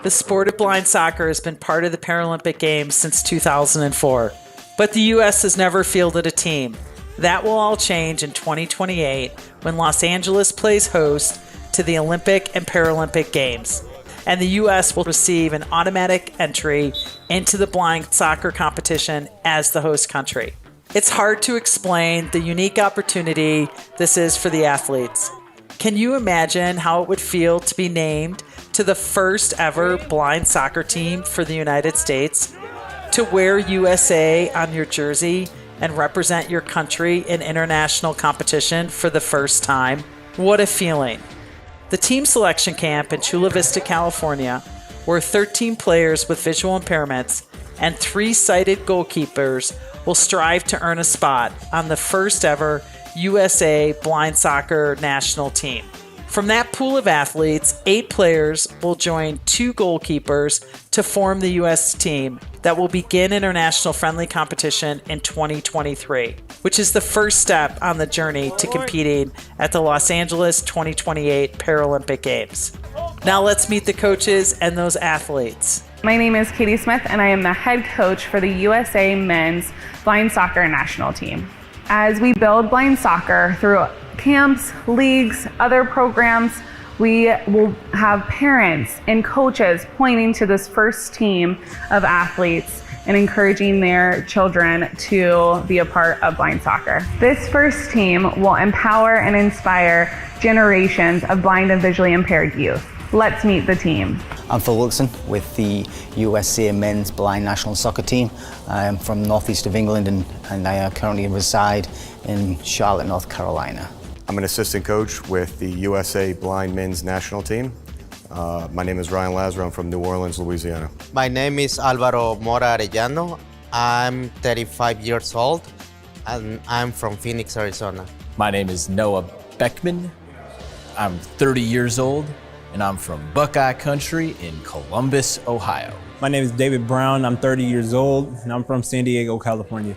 The sport of blind soccer has been part of the Paralympic Games since 2004, but the U.S. has never fielded a team. That will all change in 2028 when Los Angeles plays host to the Olympic and Paralympic Games, and the U.S. will receive an automatic entry into the blind soccer competition as the host country. It's hard to explain the unique opportunity this is for the athletes. Can you imagine how it would feel to be named to the first ever blind soccer team for the United States? To wear USA on your jersey and represent your country in international competition for the first time? What a feeling. The team selection camp in Chula Vista, California, where 13 players with visual impairments and 3 sighted goalkeepers will strive to earn a spot on the first ever USA blind soccer national team. From that pool of athletes, 8 players will join 2 goalkeepers to form the U.S. team that will begin international friendly competition in 2023, which is the first step on the journey to competing at the Los Angeles 2028 Paralympic Games. Now let's meet the coaches and those athletes. My name is Katie Smith, and I am the head coach for the USA Men's Blind Soccer National Team. As we build blind soccer through camps, leagues, other programs, we will have parents and coaches pointing to this first team of athletes and encouraging their children to be a part of blind soccer. This first team will empower and inspire generations of blind and visually impaired youth. Let's meet the team. I'm Phil Wilson with the USA Men's Blind National Soccer Team. I'm from northeast of England and I currently reside in Charlotte, North Carolina. I'm an assistant coach with the USA Blind Men's National Team. My name is Ryan Lazaro. I'm from New Orleans, Louisiana. My name is Alvaro Mora Arellano. I'm 35 years old and I'm from Phoenix, Arizona. My name is Noah Beckman. I'm 30 years old and I'm from Buckeye Country in Columbus, Ohio. My name is David Brown. I'm 30 years old and I'm from San Diego, California.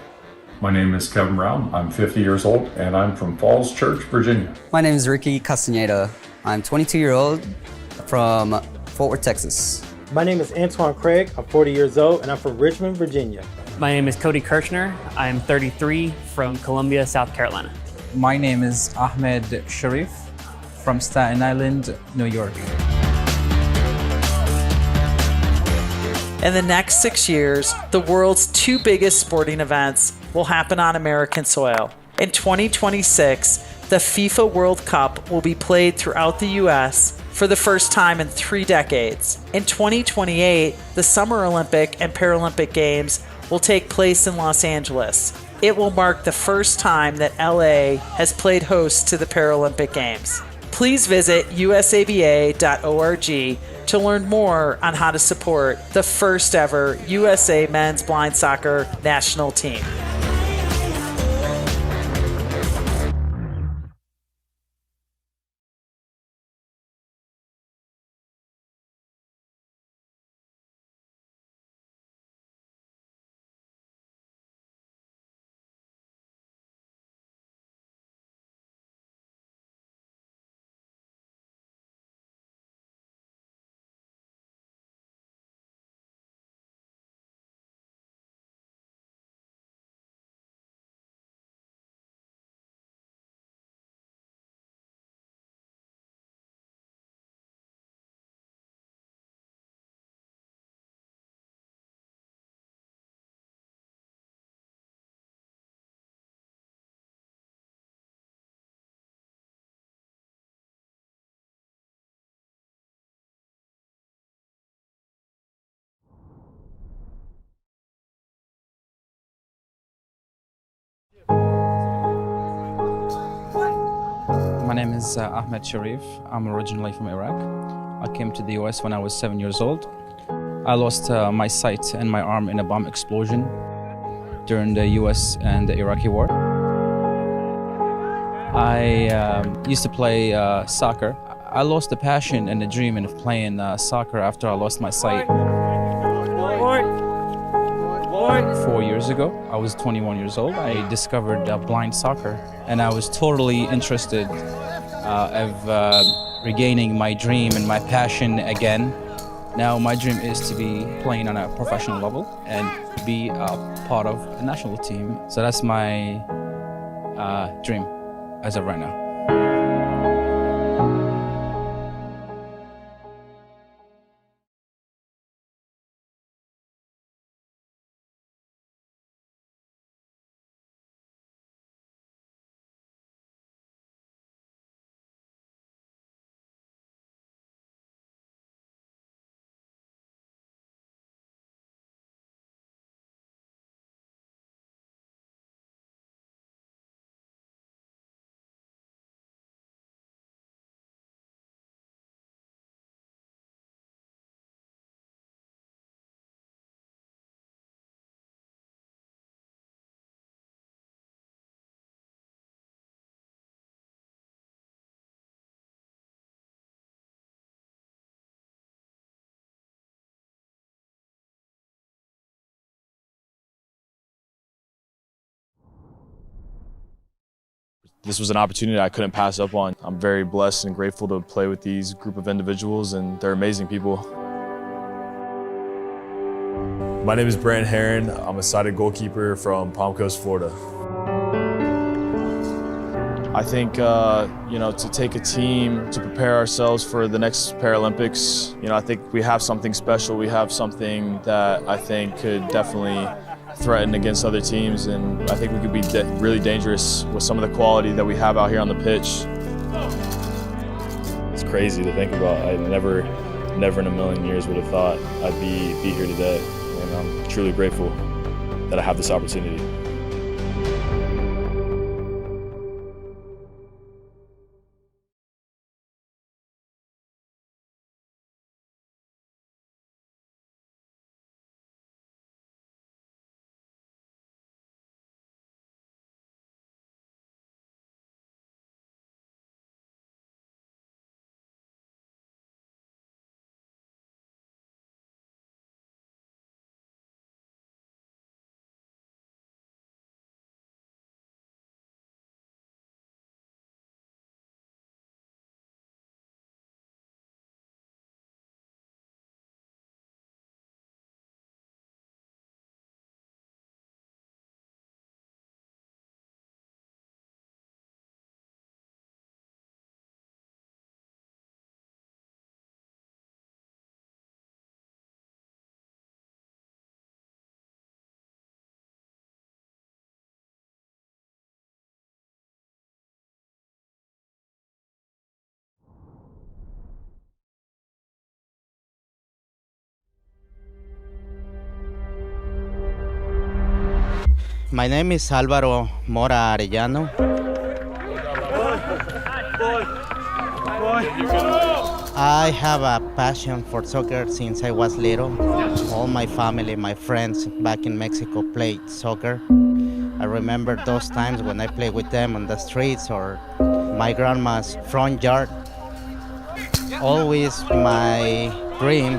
My name is Kevin Brown. I'm 50 years old and I'm from Falls Church, Virginia. My name is Ricky Castaneda. I'm 22 years old from Fort Worth, Texas. My name is Antoine Craig. I'm 40 years old and I'm from Richmond, Virginia. My name is Cody Kirchner. I'm 33 from Columbia, South Carolina. My name is Ahmed Sharif from Staten Island, New York. In the next 6 years, the world's 2 biggest sporting events will happen on American soil. In 2026, the FIFA World Cup will be played throughout the U.S. for the first time in 3 decades. In 2028, the Summer Olympic and Paralympic Games will take place in Los Angeles. It will mark the first time that LA has played host to the Paralympic Games. Please visit usaba.org to learn more on how to support the first ever USA Men's Blind Soccer National Team. My name is Ahmed Sharif. I'm originally from Iraq. I came to the US when I was 7 years old. I lost my sight and my arm in a bomb explosion during the US and the Iraqi war. I used to play soccer. I lost the passion and the dream of playing soccer after I lost my sight. 4 years ago, I was 21 years old. I discovered blind soccer, and I was totally interested of regaining my dream and my passion again. Now my dream is to be playing on a professional level and be a part of a national team. So that's my dream as of right now. This was an opportunity I couldn't pass up on. I'm very blessed and grateful to play with these group of individuals, and they're amazing people. My name is Brandon Herron. I'm a sided goalkeeper from Palm Coast, Florida. I think, to take a team to prepare ourselves for the next Paralympics, I think we have something special. We have something that I think could definitely threaten against other teams, and I think we could be really dangerous with some of the quality that we have out here on the pitch. It's crazy to think about. I never in a million years would have thought I'd be here today, and I'm truly grateful that I have this opportunity. My name is Álvaro Mora Arellano. I have a passion for soccer since I was little. All my family, my friends back in Mexico played soccer. I remember those times when I played with them on the streets or my grandma's front yard. Always my dream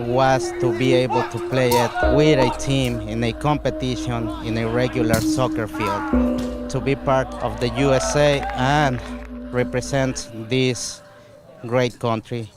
was to be able to play it with a team in a competition in a regular soccer field, to be part of the USA and represent this great country.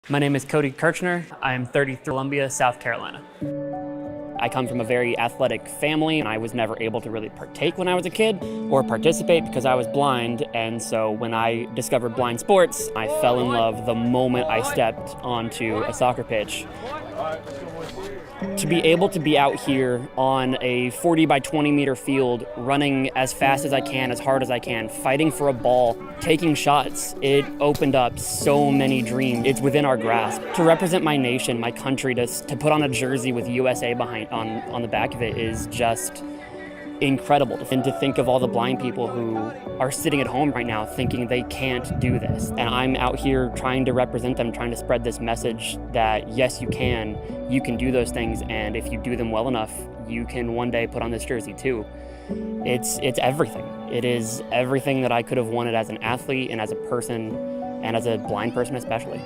My name is Cody Kirchner. I am 30, Columbia, South Carolina. I come from a very athletic family, and I was never able to really partake when I was a kid or participate because I was blind. And so when I discovered blind sports, I fell in love the moment I stepped onto a soccer pitch. To be able to be out here on a 40 by 20 meter field, running as fast as I can, as hard as I can, fighting for a ball, taking shots, it opened up so many dreams. It's within our grasp. To represent my nation, my country, to put on a jersey with USA behind on the back of it is just incredible. And to think of all the blind people who are sitting at home right now thinking they can't do this. And I'm out here trying to represent them, trying to spread this message that yes, you can do those things, and if you do them well enough, you can one day put on this jersey too. It's everything. It is everything that I could have wanted as an athlete and as a person, and as a blind person especially.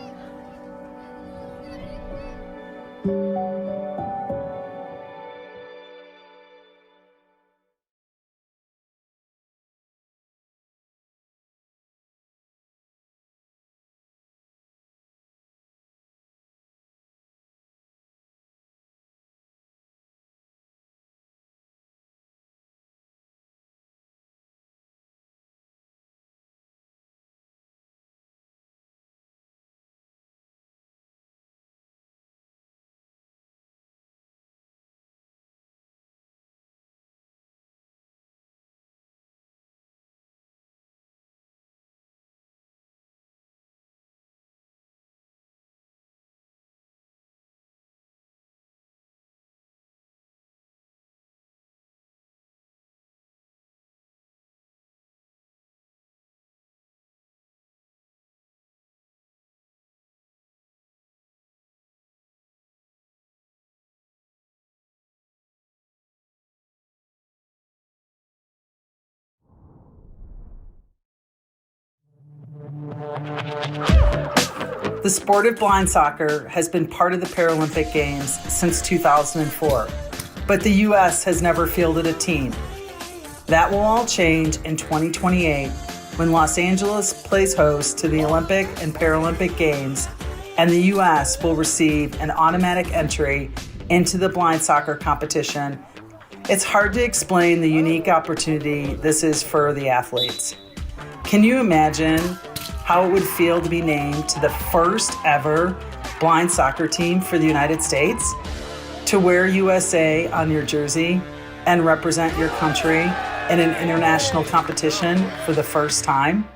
The sport of blind soccer has been part of the Paralympic Games since 2004, but the U.S. has never fielded a team. That will all change in 2028 when Los Angeles plays host to the Olympic and Paralympic Games, and the U.S. will receive an automatic entry into the blind soccer competition. It's hard to explain the unique opportunity this is for the athletes. Can you imagine how it would feel to be named to the first ever blind soccer team for the United States? To wear USA on your jersey and represent your country in an international competition for the first time?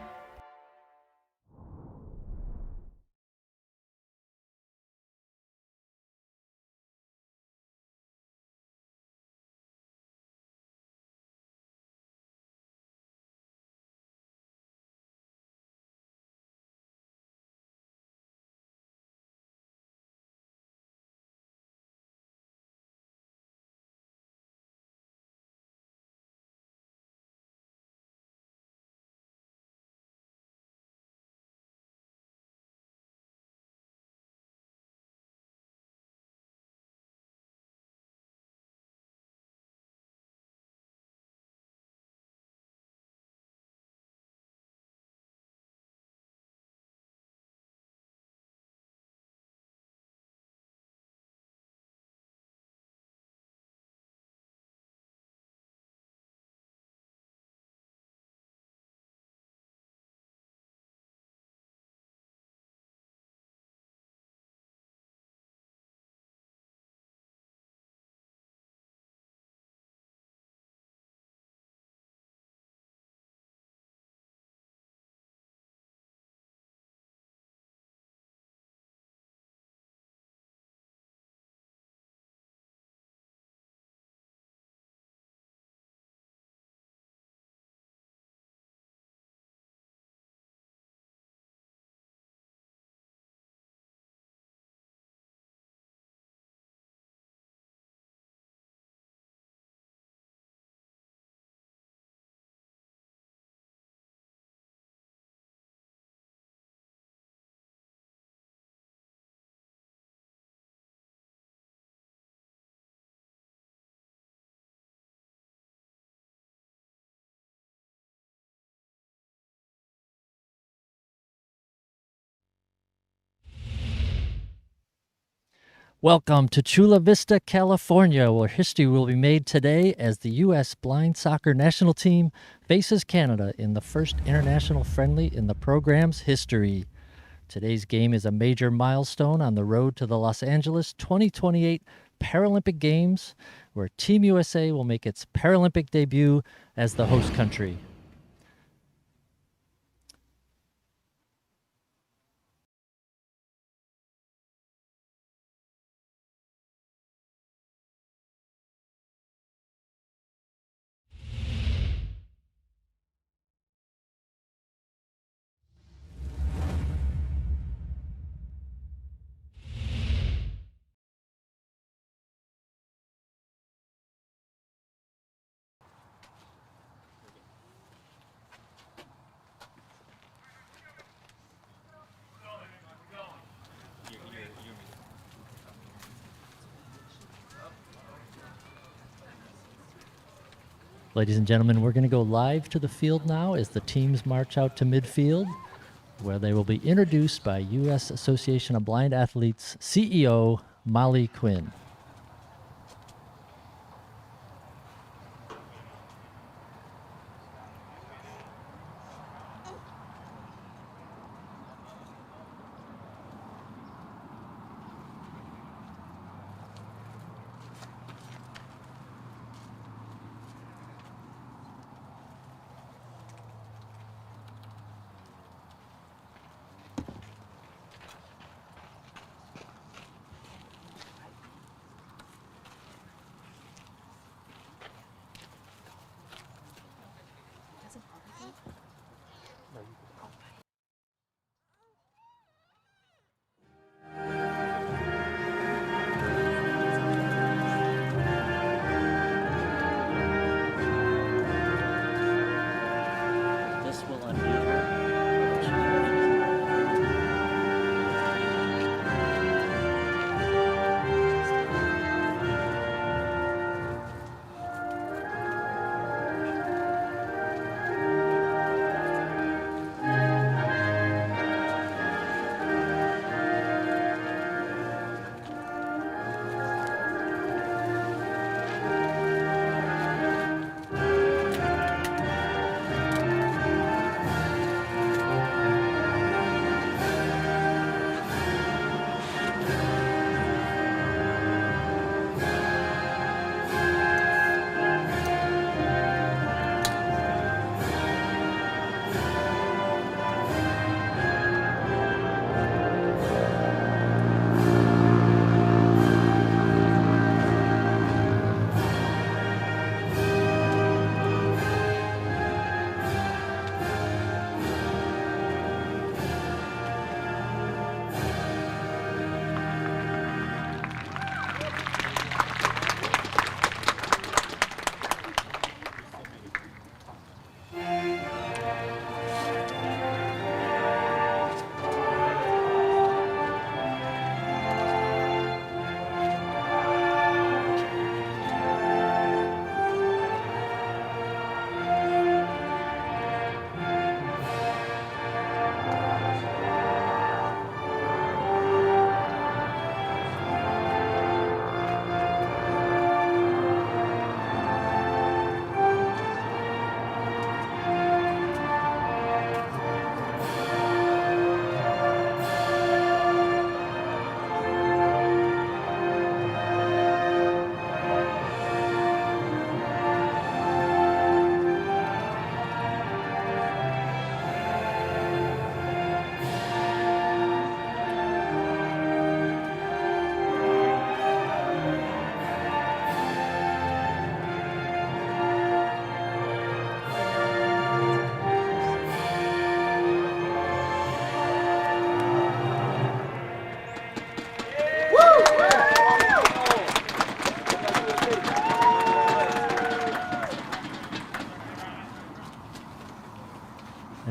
Welcome to Chula Vista, California, where history will be made today as the U.S. Blind Soccer National Team faces Canada in the first international friendly in the program's history. Today's game is a major milestone on the road to the Los Angeles 2028 Paralympic Games, where Team USA will make its Paralympic debut as the host country. Ladies and gentlemen, we're going to go live to the field now as the teams march out to midfield, where they will be introduced by U.S. Association of Blind Athletes CEO Molly Quinn.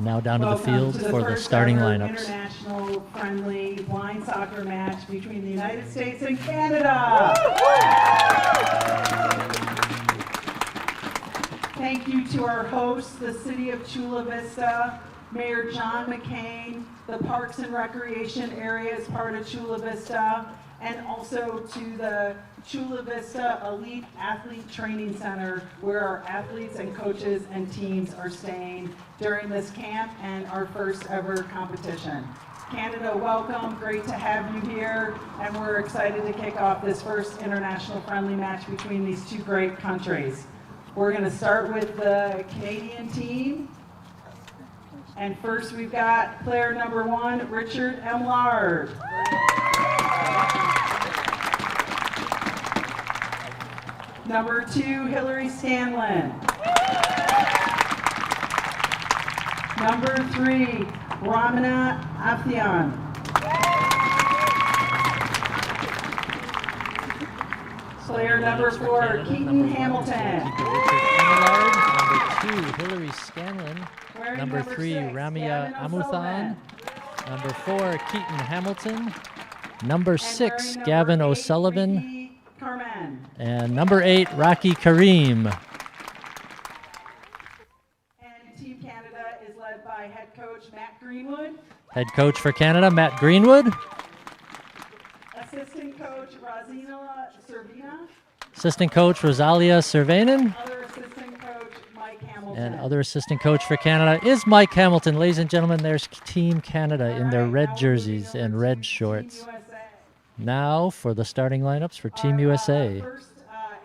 And now down to the field for the starting lineups. International friendly blind soccer match between the United States and Canada. Thank you to our hosts, the City of Chula Vista, Mayor John McCain, the Parks and Recreation area as part of Chula Vista, and also to the Chula Vista Elite Athlete Training Center, where our athletes and coaches and teams are staying during this camp and our first ever competition. Canada, welcome. Great to have you here, and we're excited to kick off this first international friendly match between these two great countries. We're going to start with the Canadian team. And first we've got player number 1, Richard Emlard. Number 2, Hillary Scanlon. Number 3, Ramana Afthian. Player number 4, Keaton Hamilton. Number 2, Hillary Scanlon. Number 3, Ramia Amuthan. Number 4, Keaton Hamilton. Number 6, Gavin O'Sullivan. And number 8, Rocky Kareem. And Team Canada is led by head coach Matt Greenwood. Head coach for Canada, Matt Greenwood. Assistant coach Rosina Servina. Assistant coach Rosalia Cervanen. Other assistant coach Mike Hamilton. And other assistant coach for Canada is Mike Hamilton. Ladies and gentlemen, there's Team Canada in their red jerseys and red shorts. Now for the starting lineups for Team USA. First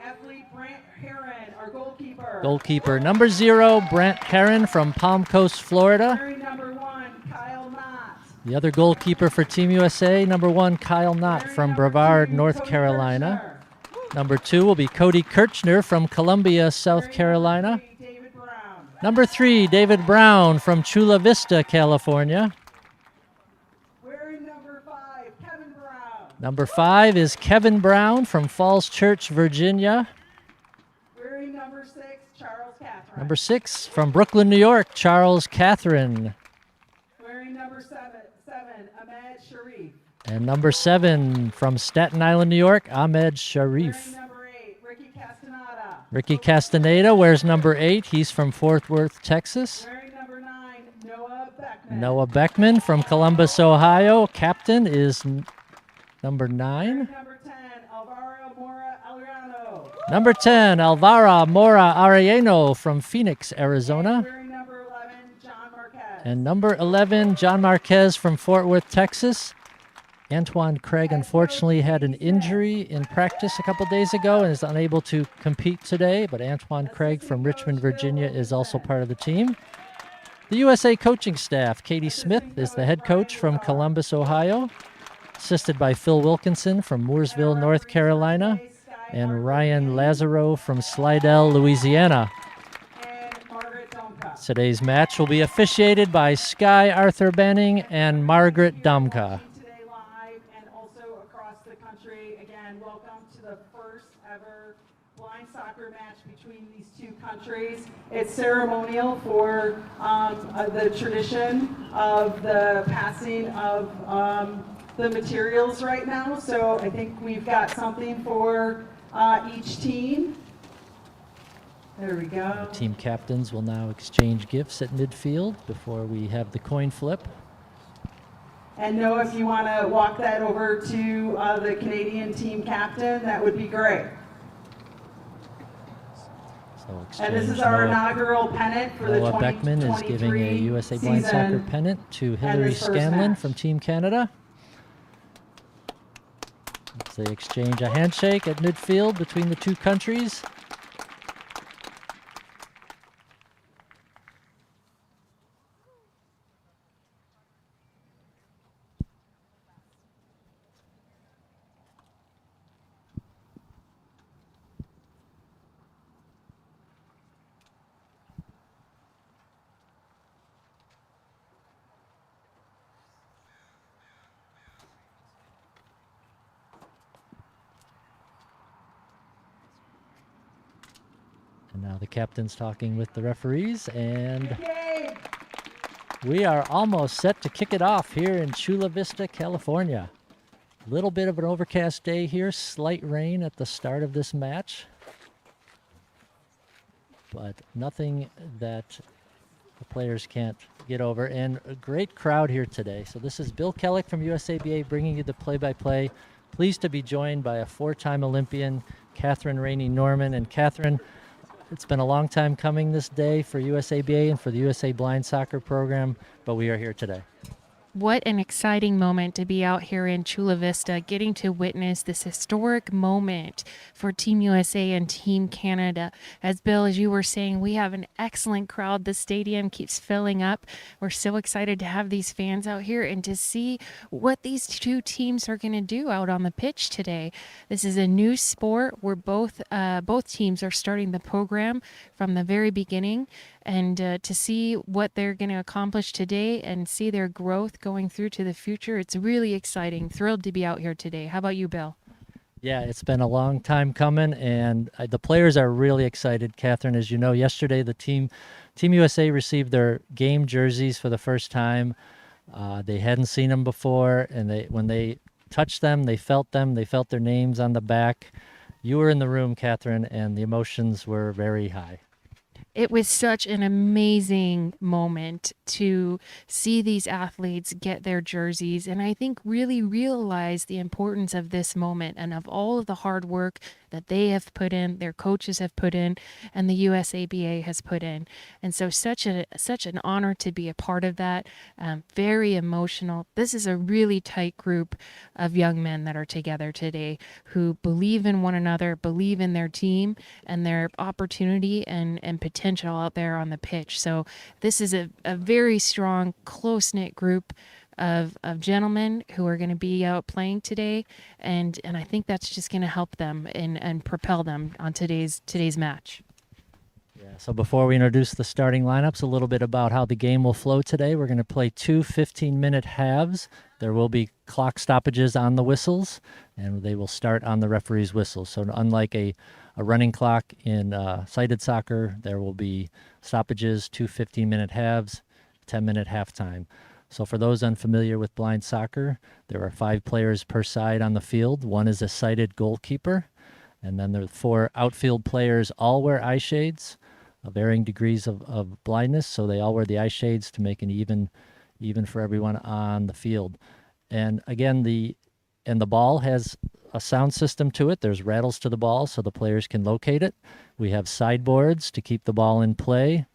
athlete, Brant Heron, our goalkeeper. Goalkeeper number 0, Brant Heron from Palm Coast, Florida. Wearing number 1, Kyle Knott. The other goalkeeper for Team USA, number 1, Kyle Knott from Brevard, North Carolina. Number 2 will be Cody Kirchner from Columbia, South Carolina. Number 3, David Brown from Chula Vista, California. Number 5 is Kevin Brown from Falls Church, Virginia. Wearing number 6, Charles Catherine. Number 6 from Brooklyn, New York, Charles Catherine. Wearing number 7, Ahmed Sharif. And number 7 from Staten Island, New York, Ahmed Sharif. Wearing number 8, Ricky Castaneda. Ricky Castaneda wears number 8. He's from Fort Worth, Texas. Wearing number 9, Noah Beckman. Noah Beckman from Columbus, Ohio. Captain is number 9. Number 10, Alvaro Mora Ariano. Number 10, Alvaro Mora Ariano from Phoenix, Arizona. Wearing number 11, John Marquez. And number 11, John Marquez from Fort Worth, Texas. Antoine Craig unfortunately had an injury in practice a couple days ago and is unable to compete today, but Antoine Craig from Richmond, Virginia is also part of the team. The USA coaching staff, Katie Smith is the head coach from Columbus, Ohio. Assisted by Phil Wilkinson from Mooresville, North Carolina, and Ryan Lazaro from Slidell, Louisiana. Today's match will be officiated by Sky Arthur Banning and Margaret Domka. Today live and also across the country. Again, welcome to the first ever blind soccer match between these two countries. It's ceremonial for the tradition of the passing of the materials right now, so I think we've got something for each team. There we go. Team captains will now exchange gifts at midfield before we have the coin flip. And Noah, if you want to walk that over to the Canadian team captain, that would be great. And this is our inaugural pennant for the 2023 Noah Beckman is giving a USA Blind Soccer pennant to Hillary Scanlon from Team Canada. They exchange a handshake at midfield between the two countries. And now the captain's talking with the referees, and we are almost set to kick it off here in Chula Vista, California. A little bit of an overcast day here, slight rain at the start of this match, but nothing that the players can't get over, and a great crowd here today. So this is Bill Kellick from USABA bringing you the play-by-play. Pleased to be joined by a 4-time Olympian, Catherine Rainey Norman. And Catherine, it's been a long time coming this day for USABA and for the USA Blind Soccer Program, but we are here today. What an exciting moment to be out here in Chula Vista, getting to witness this historic moment for Team USA and Team Canada. As Bill, as you were saying, we have an excellent crowd. The stadium keeps filling up. We're so excited to have these fans out here and to see what these two teams are going to do out on the pitch today. This is a new sport where both teams are starting the program from the very beginning, and to see what they're going to accomplish today and see their growth going through to the future, it's really exciting. Thrilled to be out here today. How about you, Bill? Yeah, it's been a long time coming, and the players are really excited. Catherine, as you know, yesterday the Team USA received their game jerseys for the first time. They hadn't seen them before, and when they touched them, they felt their names on the back. You were in the room, Catherine, and the emotions were very high. It was such an amazing moment to see these athletes get their jerseys, and I think really realize the importance of this moment and of all of the hard work that they have put in, their coaches have put in, and the USABA has put in. And so such an honor to be a part of that. Very emotional. This is a really tight group of young men that are together today who believe in one another, believe in their team and their opportunity and potential out there on the pitch. So this is a very strong, close-knit group of gentlemen who are going to be out playing today, and I think that's just going to help them and propel them on today's match. Yeah. So before we introduce the starting lineups, a little bit about how the game will flow today. We're going to play 2 15-minute halves. There will be clock stoppages on the whistles, and they will start on the referee's whistle. So unlike a running clock in sighted soccer, there will be stoppages, 2 15-minute halves, 10-minute halftime. So for those unfamiliar with blind soccer, there are 5 players per side on the field. One is a sighted goalkeeper, and then there are 4 outfield players. All wear eye shades, varying degrees of blindness, so they all wear the eye shades to make an even for everyone on the field. And again, the ball has a sound system to it. There's rattles to the ball so the players can locate it. We have sideboards to keep the ball in play.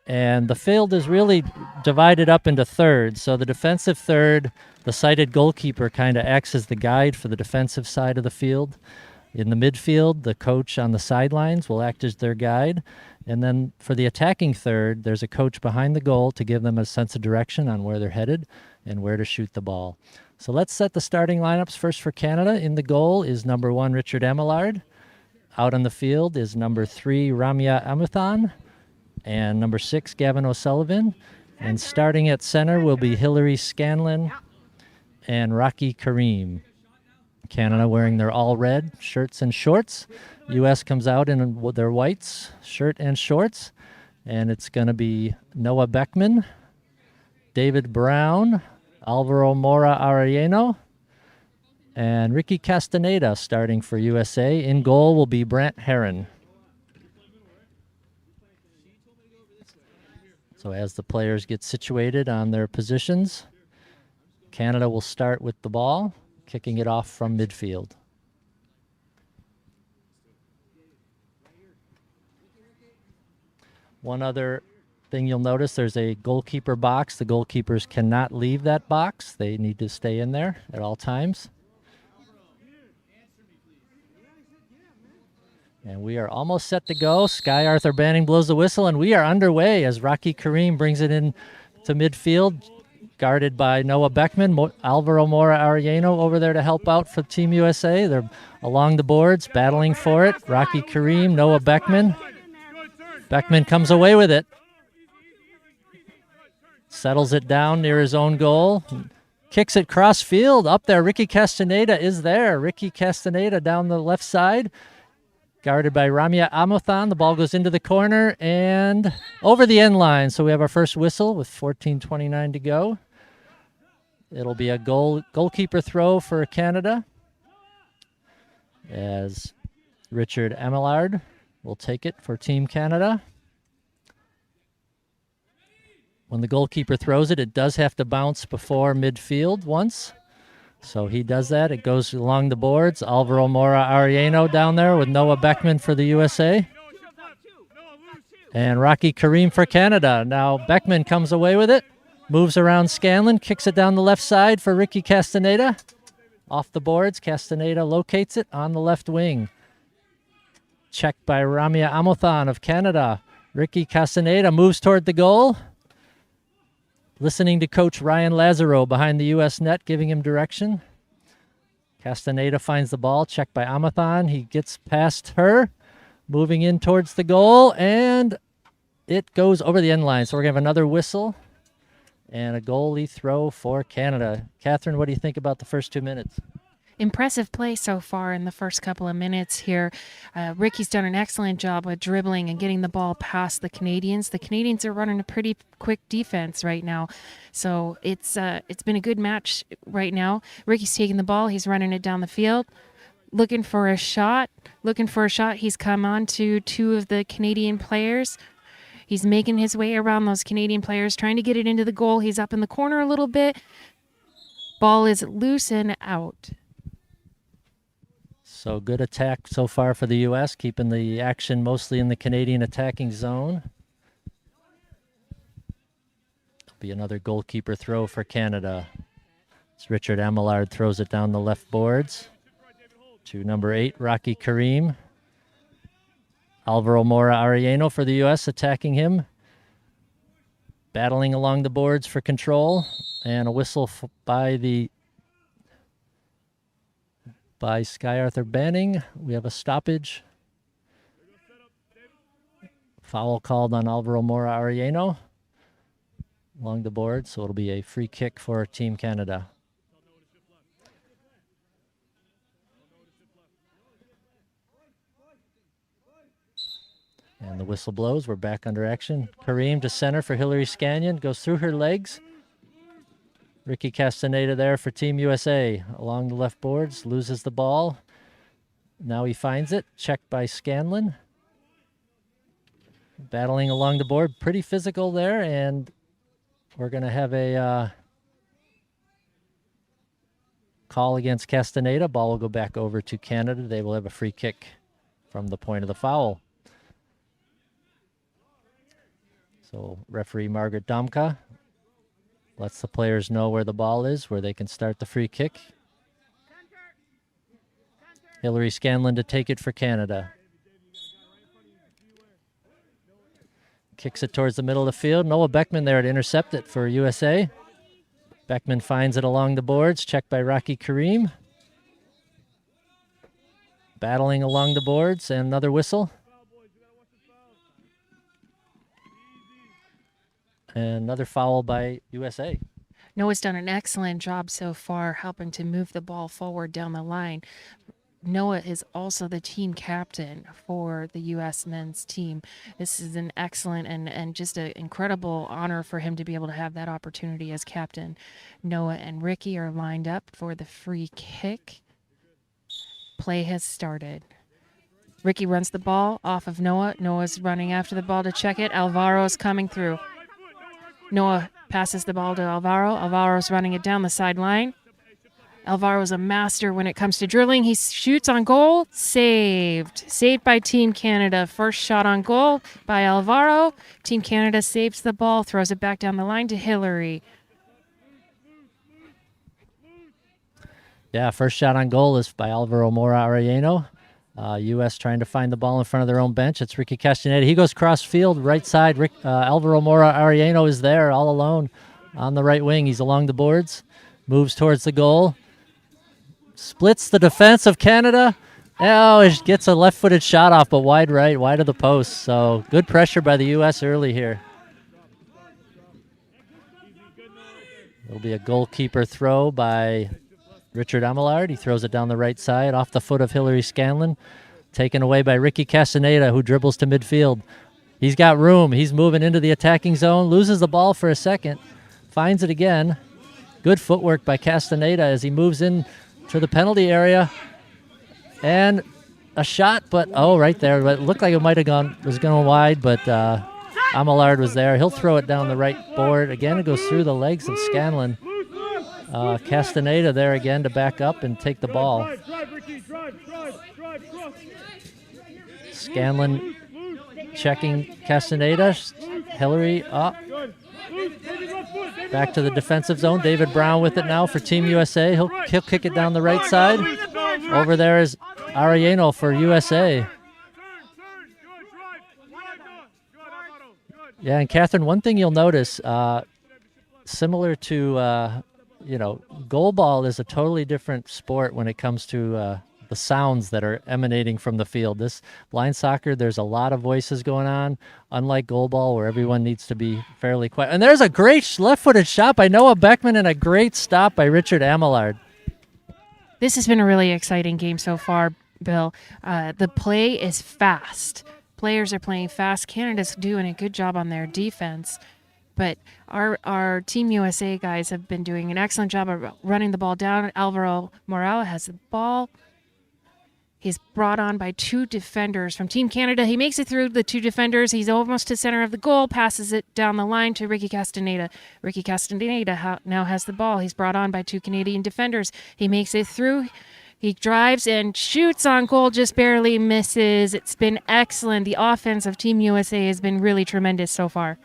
And the field is really divided up into thirds. So the defensive third, the sighted goalkeeper kind of acts as the guide for the defensive side of the field. In the midfield, the coach on the sidelines will act as their guide. And then for the attacking third, there's a coach behind the goal to give them a sense of direction on where they're headed and where to shoot the ball. So let's set the starting lineups. First for Canada, in the goal is number 1, Richard Emillard. Out on the field is number 3, Ramya Amuthon. And number 6, Gavin O'Sullivan. And starting at center will be Hillary Scanlon and Rocky Kareem. Canada wearing their all-red shirts and shorts. U.S. comes out in their whites, shirt and shorts. And it's going to be Noah Beckman, David Brown, Alvaro Mora Arellano, and Ricky Castaneda starting for USA. In goal will be Brant Herron. So as the players get situated on their positions, Canada will start with the ball, kicking it off from midfield. One other thing you'll notice, there's a goalkeeper box. The goalkeepers cannot leave that box. They need to stay in there at all times. And we are almost set to go. Sky Arthur Banning blows the whistle, and we are underway as Rocky Kareem brings it in to midfield, guarded by Noah Beckman. Alvaro Mora Arellano over there to help out for Team USA. They're along the boards, battling for it. Rocky Kareem, Noah Beckman. Beckman comes away with it. Settles it down near his own goal. Kicks it cross field. Up there, Ricky Castaneda is there. Ricky Castaneda down the left side. Guarded by Ramya Amuthon. The ball goes into the corner and over the end line. So we have our first whistle with 14:29 to go. It'll be a goalkeeper throw for Canada, as Richard Emillard will take it for Team Canada. When the goalkeeper throws it, it does have to bounce before midfield once. So he does that. It goes along the boards. Alvaro Mora Arellano down there with Noah Beckman for the USA. And Rocky Kareem for Canada. Now Beckman comes away with it. Moves around Scanlon. Kicks it down the left side for Ricky Castaneda. Off the boards. Castaneda locates it on the left wing. Checked by Ramia Amothan of Canada. Ricky Castaneda moves toward the goal. Listening to Coach Ryan Lazaro behind the U.S. net, giving him direction. Castaneda finds the ball, checked by Amothan. He gets past her, moving in towards the goal, and it goes over the end line. So we're going to have another whistle and a goalie throw for Canada. Catherine, what do you think about the first 2 minutes? Impressive play so far in the first couple of minutes here. Ricky's done an excellent job with dribbling and getting the ball past the Canadians. The Canadians are running a pretty quick defense right now, so it's been a good match right now. Ricky's taking the ball. He's running it down the field, looking for a shot. He's come on to two of the Canadian players. He's making his way around those Canadian players, trying to get it into the goal. He's up in the corner a little bit. Ball is loose and out. So good attack so far for the U.S., keeping the action mostly in the Canadian attacking zone. Be another goalkeeper throw for Canada. It's Richard Amillard throws it down the left boards to number 8, Rocky Kareem. Alvaro Mora Arellano for the U.S. attacking him. Battling along the boards for control. And a whistle by Sky Arthur Banning. We have a stoppage. Foul called on Alvaro Mora Arellano along the board, so it'll be a free kick for Team Canada. And the whistle blows. We're back under action. Kareem to center for Hillary Scanlon. Goes through her legs. Ricky Castaneda there for Team USA. Along the left boards. Loses the ball. Now he finds it. Checked by Scanlon. Battling along the board. Pretty physical there. And we're going to have a call against Castaneda. Ball will go back over to Canada. They will have a free kick from the point of the foul. So referee Margaret Domka lets the players know where the ball is, where they can start the free kick. Hillary Scanlon to take it for Canada. Kicks it towards the middle of the field. Noah Beckman there to intercept it for USA. Beckman finds it along the boards, checked by Rocky Kareem. Battling along the boards, and another whistle. And another foul by USA. Noah's done an excellent job so far helping to move the ball forward down the line. Noah is also the team captain for the U.S. men's team. This is an excellent and just an incredible honor for him to be able to have that opportunity as captain. Noah and Ricky are lined up for the free kick. Play has started. Ricky runs the ball off of Noah. Noah's running after the ball to check it. Alvaro's coming through. Noah passes the ball to Alvaro. Alvaro's running it down the sideline. Alvaro's a master when it comes to drilling. He shoots on goal. Saved. Saved by Team Canada. First shot on goal by Alvaro. Team Canada saves the ball, throws it back down the line to Hillary. Yeah, first shot on goal is by Alvaro Mora Arellano. U.S. trying to find the ball in front of their own bench. It's Ricky Castaneda. He goes cross field, right side. Alvaro Mora Arellano is there all alone on the right wing. He's along the boards. Moves towards the goal. Splits the defense of Canada. Oh, it gets a left-footed shot off, but wide right, wide of the post. So good pressure by the U.S. early here. It'll be a goalkeeper throw by Richard Amillard. He throws it down the right side off the foot of Hillary Scanlon. Taken away by Ricky Castaneda, who dribbles to midfield. He's got room. He's moving into the attacking zone. Loses the ball for a second. Finds it again. Good footwork by Castaneda as he moves in to the penalty area. And a shot, but right there. It looked like it might have was going wide, but Amillard was there. He'll throw it down the right board. Again, it goes through the legs of Scanlon. Castaneda there again to back up and take the ball. Scanlon checking Castaneda. Hillary up. Back to the defensive zone. David Brown with it now for Team USA. He'll kick it down the right side. Over there is Arellano for USA. Yeah, and Catherine, one thing you'll notice, similar to, goalball is a totally different sport when it comes to the sounds that are emanating from the field. This blind soccer, there's a lot of voices going on, unlike goalball where everyone needs to be fairly quiet. And there's a great left-footed shot by Noah Beckman and a great stop by Richard Amillard. This has been a really exciting game so far, Bill. The play is fast. Players are playing fast. Canada's doing a good job on their defense. But our Team USA guys have been doing an excellent job of running the ball down. Alvaro Morales has the ball. He's brought on by two defenders from Team Canada. He makes it through the two defenders. He's almost to center of the goal, passes it down the line to Ricky Castaneda. Ricky Castaneda now has the ball. He's brought on by two Canadian defenders. He makes it through. He drives and shoots on goal, just barely misses. It's been excellent. The offense of Team USA has been really tremendous so far.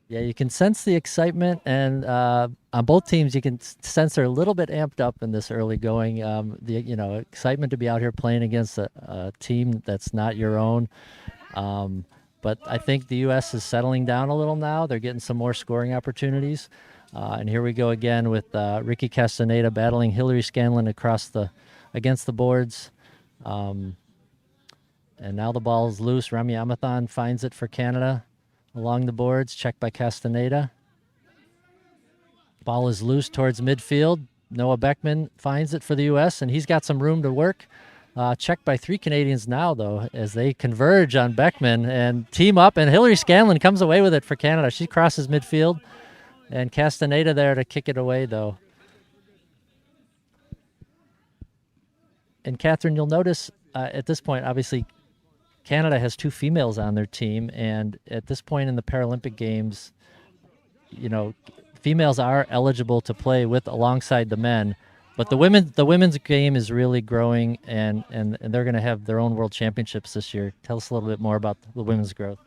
Yeah, you can sense the excitement, and on both teams, you can sense they're a little bit amped up in this early going. The excitement to be out here playing against a team that's not your own. But I think the U.S. is settling down a little now. They're getting some more scoring opportunities. And here we go again with Ricky Castaneda battling Hillary Scanlon against the boards. And now the ball is loose. Rami Amathan finds it for Canada. Along the boards, checked by Castaneda. Ball is loose towards midfield. Noah Beckman finds it for the U.S., and he's got some room to work. Checked by three Canadians now, though, as they converge on Beckman and team up, and Hillary Scanlon comes away with it for Canada. She crosses midfield, and Castaneda there to kick it away, though. And, Catherine, you'll notice at this point, obviously, Canada has two females on their team, and at this point in the Paralympic Games, females are eligible to play alongside the men, but the women's game is really growing, and they're going to have their own World Championships this year. Tell us a little bit more about the women's growth.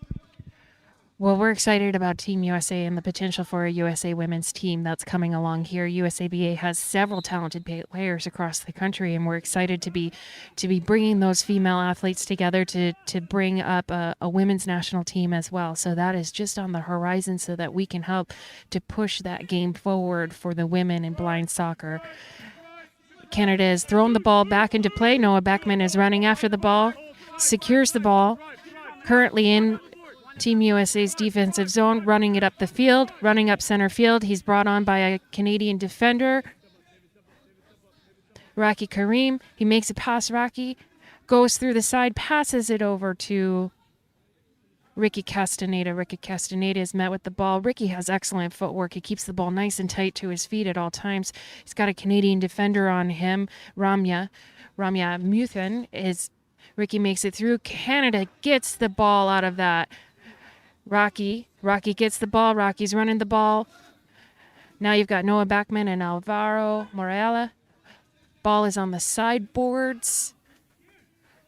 Well, we're excited about Team USA and the potential for a USA women's team that's coming along here. USABA has several talented players across the country, and we're excited to be bringing those female athletes together to bring up a women's national team as well. So that is just on the horizon so that we can help to push that game forward for the women in blind soccer. Canada has thrown the ball back into play. Noah Beckman is running after the ball, secures the ball, currently in Team USA's defensive zone, running it up the field, running up center field. He's brought on by a Canadian defender, Raki Karim. He makes it past Raki, goes through the side, passes it over to Ricky Castaneda. Ricky Castaneda is met with the ball. Ricky has excellent footwork. He keeps the ball nice and tight to his feet at all times. He's got a Canadian defender on him, Ramya Muthan. Ricky makes it through. Canada gets the ball out of that. Rocky gets the ball. Rocky's running the ball. Now you've got Noah Beckman and Alvaro Morales. Ball is on the sideboards.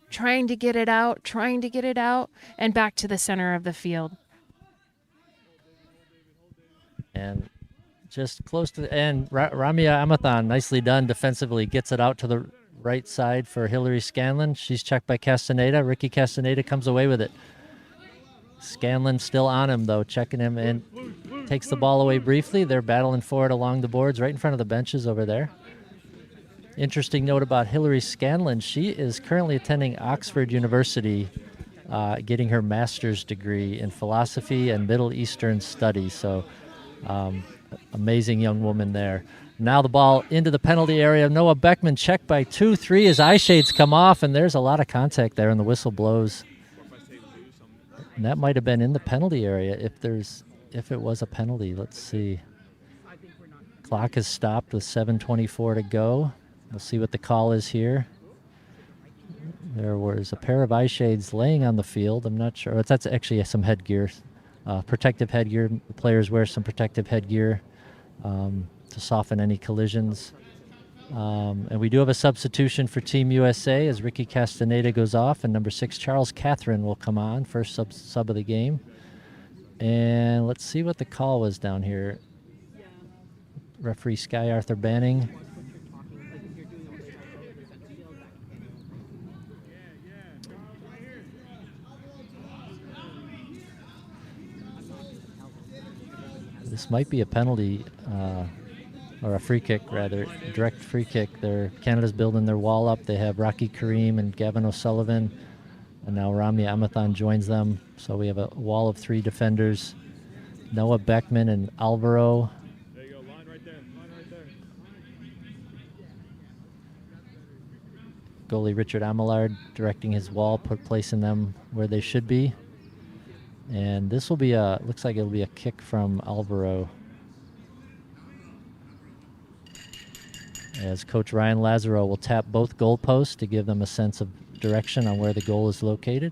Trying to get it out, and back to the center of the field. And just close to the end, Ramya Amathan, nicely done defensively, gets it out to the right side for Hillary Scanlon. She's checked by Castaneda. Ricky Castaneda comes away with it. Scanlon still on him, though, checking him, and takes the ball away briefly. They're battling for it along the boards right in front of the benches over there. Interesting note about Hillary Scanlon. She is currently attending Oxford University, getting her master's degree in philosophy and Middle Eastern studies. So amazing young woman there. Now the ball into the penalty area. Noah Beckman checked by 2-3 as eye shades come off, and there's a lot of contact there, and the whistle blows. And that might have been in the penalty area if it was a penalty. Let's see. Clock is stopped with 7:24 to go. We'll see what the call is here. There was a pair of eye shades laying on the field. I'm not sure. That's actually some headgear, protective headgear. The players wear some protective headgear. to soften any collisions. And we do have a substitution for Team USA as Ricky Castaneda goes off, and number 6, Charles Catherine, will come on, first sub of the game. And let's see what the call was down here. Referee Sky Arthur Banning. This might be a penalty, or a free kick, rather. Direct free kick. Canada's building their wall up. They have Rocky Kareem and Gavin O'Sullivan, and now Ramya Amathan joins them. So we have a wall of 3 defenders. Noah Beckman and Alvaro. There you go, line right there, line right there. Goalie Richard Amillard directing his wall, placing them where they should be. And this will be looks like it'll be a kick from Alvaro. As Coach Ryan Lazaro will tap both goalposts to give them a sense of direction on where the goal is located.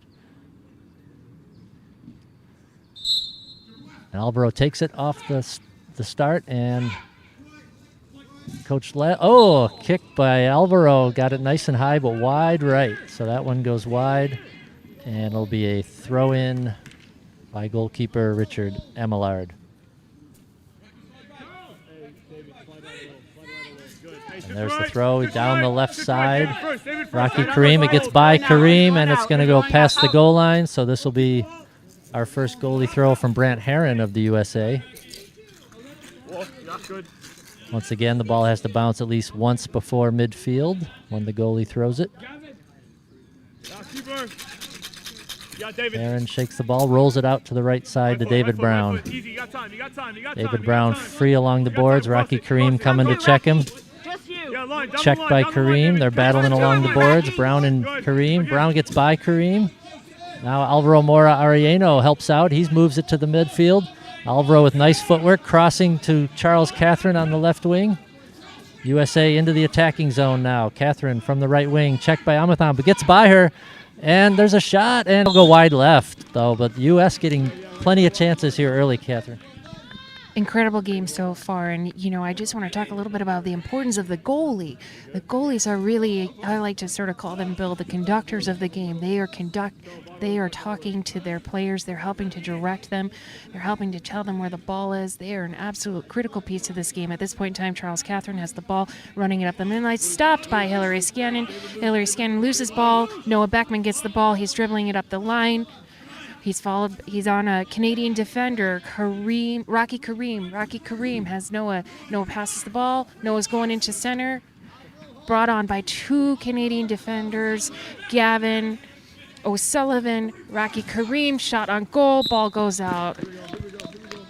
And Alvaro takes it off the start, and Coach kick by Alvaro, got it nice and high, but wide right. So that one goes wide, and it'll be a throw-in by goalkeeper Richard Amillard. And there's the throw down the left side. Rocky Kareem, it gets by Kareem, and it's going to go past the goal line. So this will be our first goalie throw from Brant Herron of the USA. Once again, the ball has to bounce at least once before midfield when the goalie throws it. Herron shakes the ball, rolls it out to the right side to David Brown. David Brown free along the boards. Rocky Kareem coming to check him. Checked by Kareem. They're battling along the boards. Brown and Kareem. Brown gets by Kareem. Now Alvaro Mora Arellano helps out. He moves it to the midfield. Alvaro with nice footwork, crossing to Charles Catherine on the left wing. USA into the attacking zone now. Catherine from the right wing, checked by Amathan, but gets by her. And there's a shot, and it'll go wide left, though. But the U.S. getting plenty of chances here early, Catherine. Incredible game so far, and I just want to talk a little bit about the importance of the goalie. The goalies are really, I like to sort of call them, Bill, the conductors of the game. They are talking to their players. They're helping to direct them. They're helping to tell them where the ball is. They are an absolute critical piece to this game. At this point in time, Charles Catherine has the ball, running it up the midline, stopped by Hilary Scannon. Hilary Scannon loses ball. Noah Beckman gets the ball. He's dribbling it up the line. He's on a Canadian defender, Rocky Kareem. Rocky Kareem has Noah. Noah passes the ball. Noah's going into center. Brought on by 2 Canadian defenders, Gavin O'Sullivan. Rocky Kareem, shot on goal. Ball goes out.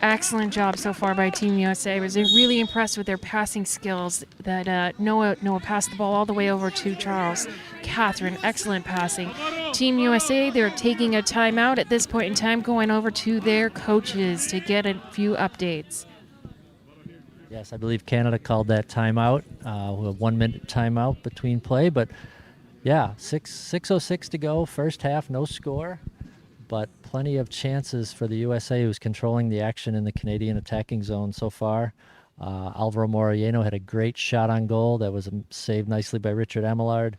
Excellent job so far by Team USA. I was really impressed with their passing skills. That Noah passed the ball all the way over to Charles Catherine. Excellent passing. Team USA, they're taking a timeout at this point in time, going over to their coaches to get a few updates. Yes, I believe Canada called that timeout. A 1-minute timeout between play, but yeah, 6:06 to go. First half, no score, but plenty of chances for the USA, who's controlling the action in the Canadian attacking zone so far. Alvaro Morellano had a great shot on goal that was saved nicely by Richard Amillard.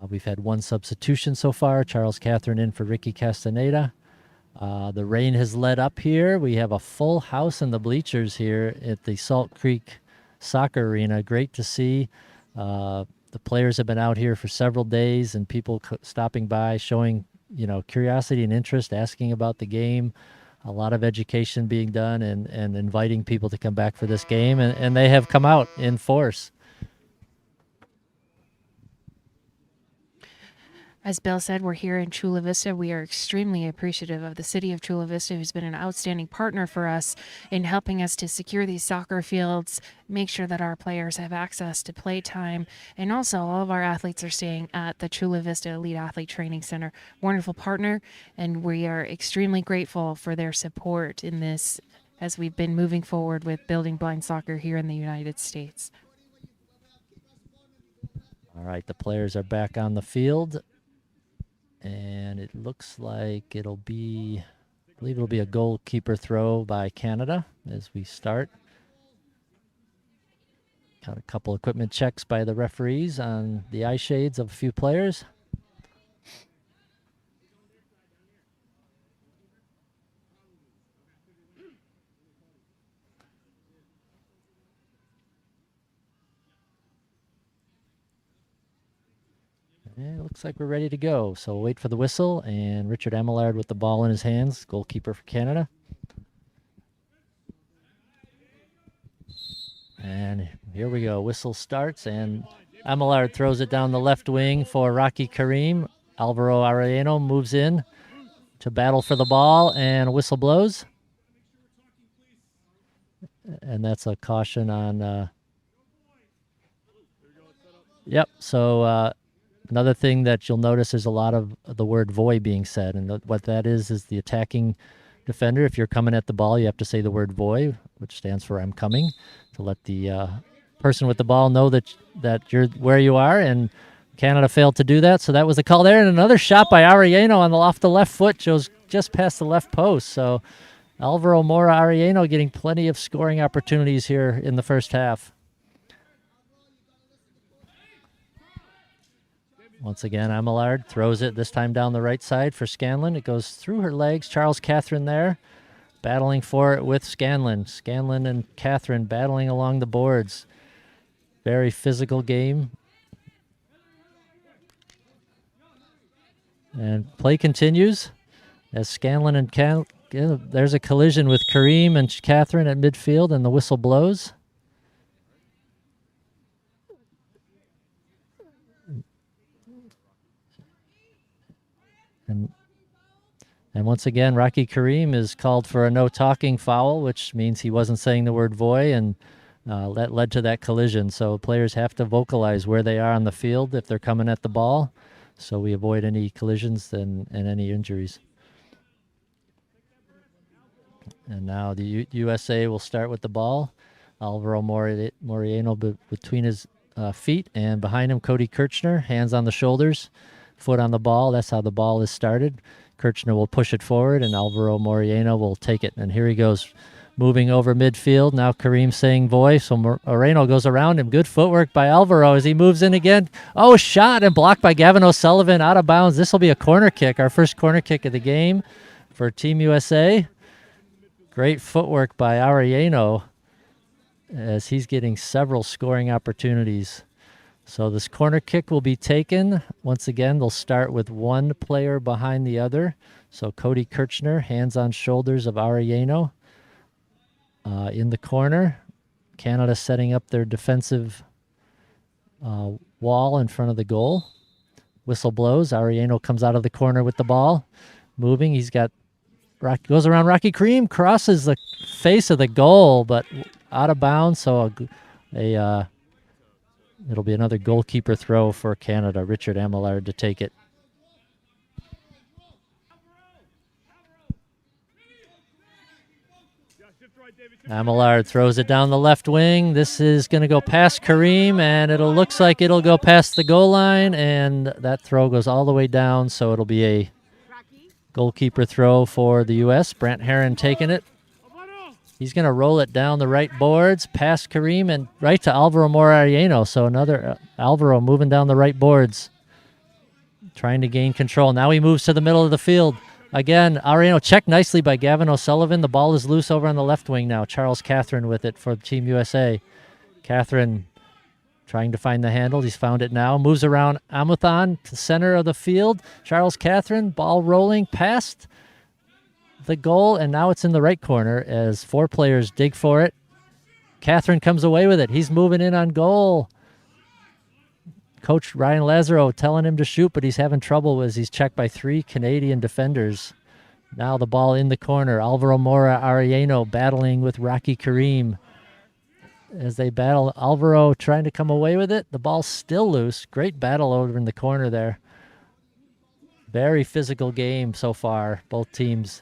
We've had 1 substitution so far. Charles Catherine in for Ricky Castaneda. The rain has let up here. We have a full house in the bleachers here at the Salt Creek Soccer Arena. Great to see. The players have been out here for several days, and people stopping by, showing curiosity and interest, asking about the game. A lot of education being done, and inviting people to come back for this game, and they have come out in force. As Bill said, we're here in Chula Vista. We are extremely appreciative of the city of Chula Vista, who's been an outstanding partner for us in helping us to secure these soccer fields, make sure that our players have access to play time, and also all of our athletes are staying at the Chula Vista Elite Athlete Training Center. Wonderful partner, and we are extremely grateful for their support in this as we've been moving forward with building blind soccer here in the United States. All right, the players are back on the field. And it looks like I believe it'll be a goalkeeper throw by Canada as we start. Got a couple equipment checks by the referees on the eye shades of a few players. And it looks like we're ready to go. So we'll wait for the whistle, and Richard Amillard with the ball in his hands, goalkeeper for Canada. And here we go. Whistle starts, and Amillard throws it down the left wing for Rocky Kareem. Alvaro Arellano moves in to battle for the ball, and a whistle blows. And that's a caution on... Yep, so another thing that you'll notice is a lot of the word voy being said, and what that is the attacking defender. If you're coming at the ball, you have to say the word voy, which stands for I'm coming, to let the person with the ball know that you're where you are, and Canada failed to do that, so that was a call there. And another shot by Arellano off the left foot, goes just past the left post. So Alvaro Mora Arellano getting plenty of scoring opportunities here in the first half. Once again, Amillard throws it, this time down the right side for Scanlon. It goes through her legs. Charles Catherine there, battling for it with Scanlon. Scanlon and Catherine battling along the boards. Very physical game. And play continues as Scanlon and there's a collision with Kareem and Catherine at midfield, and the whistle blows. And once again, Rocky Kareem is called for a no-talking foul, which means he wasn't saying the word voy, and that led to that collision. So players have to vocalize where they are on the field if they're coming at the ball, so we avoid any collisions and any injuries. And now the USA will start with the ball. Alvaro Moriano between his feet, and behind him Cody Kirchner, hands on the shoulders, foot on the ball. That's how the ball is started. Kirchner will push it forward, and Alvaro Moriano will take it. And here he goes, moving over midfield. Now Kareem saying voy, so Moreno goes around him. Good footwork by Alvaro as he moves in again. Oh, shot and blocked by Gavin O'Sullivan, out of bounds. This will be a corner kick, our first corner kick of the game for Team USA. Great footwork by Arellano as he's getting several scoring opportunities. So this corner kick will be taken. Once again, they'll start with one player behind the other. So Cody Kirchner, hands on shoulders of Arellano in the corner. Canada setting up their defensive wall in front of the goal. Whistle blows. Arellano comes out of the corner with the ball. Moving, he's got... goes around Rocky Kareem, crosses the face of the goal, but out of bounds, so it'll be another goalkeeper throw for Canada. Richard Amillard to take it. Amillard throws it down the left wing. This is going to go past Kareem, and it looks like it'll go past the goal line, and that throw goes all the way down, so it'll be a goalkeeper throw for the U.S. Brant Herron taking it. He's going to roll it down the right boards, past Kareem, and right to Alvaro Morariano. So another Alvaro moving down the right boards, trying to gain control. Now he moves to the middle of the field. Again, Arellano checked nicely by Gavin O'Sullivan. The ball is loose over on the left wing now. Charles Catherine with it for Team USA. Catherine trying to find the handle. He's found it now. Moves around Amuthon to the center of the field. Charles Catherine, ball rolling past the goal, and now it's in the right corner as four players dig for it. Catherine comes away with it. He's moving in on goal. Coach Ryan Lazaro telling him to shoot, but he's having trouble as he's checked by three Canadian defenders. Now the ball in the corner. Alvaro Mora Arellano battling with Rocky Kareem. As they battle, Alvaro trying to come away with it. The ball's still loose. Great battle over in the corner there. Very physical game so far, both teams.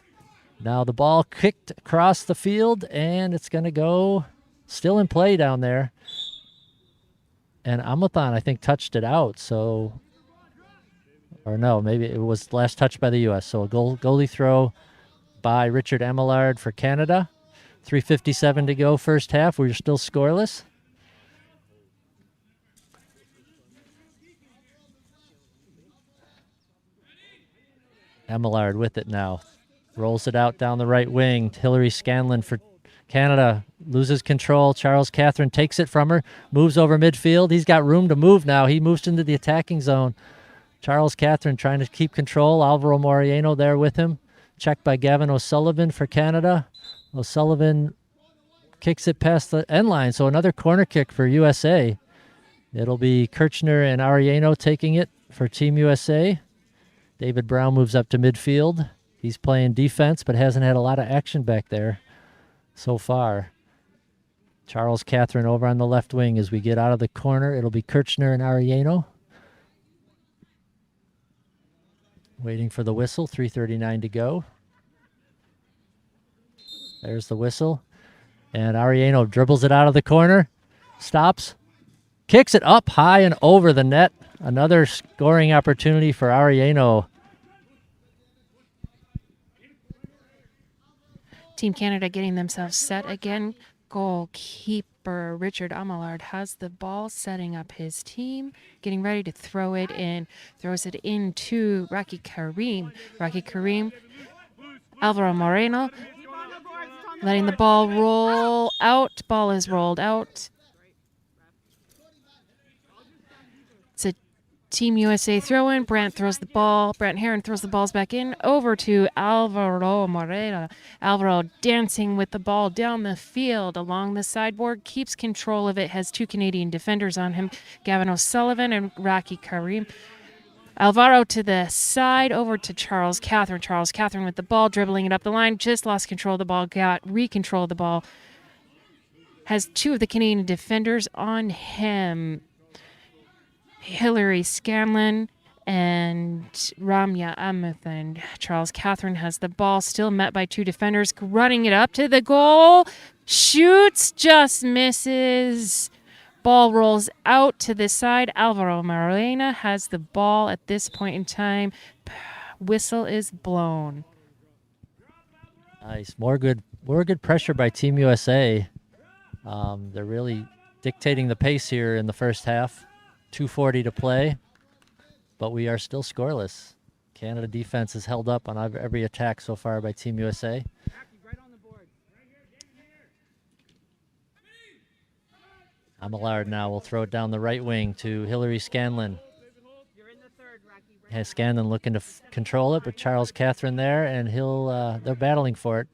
Now the ball kicked across the field, and it's going to go still in play down there. And Amuthon, I think, touched it out. So, or no, maybe it was last touched by the U.S. So a goalie throw by Richard Amillard for Canada. 3:57 to go first half. We're still scoreless. Emillard with it now. Rolls it out down the right wing. Hillary Scanlon for Canada loses control. Charles Catherine takes it from her, moves over midfield. He's got room to move now. He moves into the attacking zone. Charles Catherine trying to keep control. Alvaro Moreno there with him. Checked by Gavin O'Sullivan for Canada. O'Sullivan kicks it past the end line, so another corner kick for USA. It'll be Kirchner and Ariano taking it for Team USA. David Brown moves up to midfield. He's playing defense, but hasn't had a lot of action back there so far. Charles Catherine over on the left wing as we get out of the corner. It'll be Kirchner and Ariano. Waiting for the whistle, 3:39 to go. There's the whistle. And Ariano dribbles it out of the corner, stops, kicks it up high and over the net. Another scoring opportunity for Ariano. Team Canada getting themselves set again. Goalkeeper Richard Amillard has the ball, setting up his team, getting ready to throw it in. Throws it into Raki Karim. Raki Karim, Alvaro Moreno, letting the ball roll out. Ball is rolled out. It's a Team USA throw-in. Brant Heron throws the balls back in over to Alvaro Moreno. Alvaro dancing with the ball down the field along the sideboard, keeps control of it, has two Canadian defenders on him, Gavin O'Sullivan and Raki Karim. Alvaro to the side, over to Charles Catherine. Charles Catherine with the ball, dribbling it up the line, just lost control of the ball, got recontrol of the ball. Has two of the Canadian defenders on him. Hillary Scanlon and Ramya Amathan. Charles Catherine has the ball, still met by two defenders, running it up to the goal. Shoots, just misses. Ball rolls out to the side. Alvaro Moreno has the ball at this point in time. Whistle is blown. Nice. More good pressure by Team USA. They're really dictating the pace here in the first half. 2:40 to play, but we are still scoreless. Canada defense is held up on every attack so far by Team USA. Amillard now will throw it down the right wing to Hillary Scanlon. Has Scanlon looking to control it, but Charles Catherine there, and they're battling for it.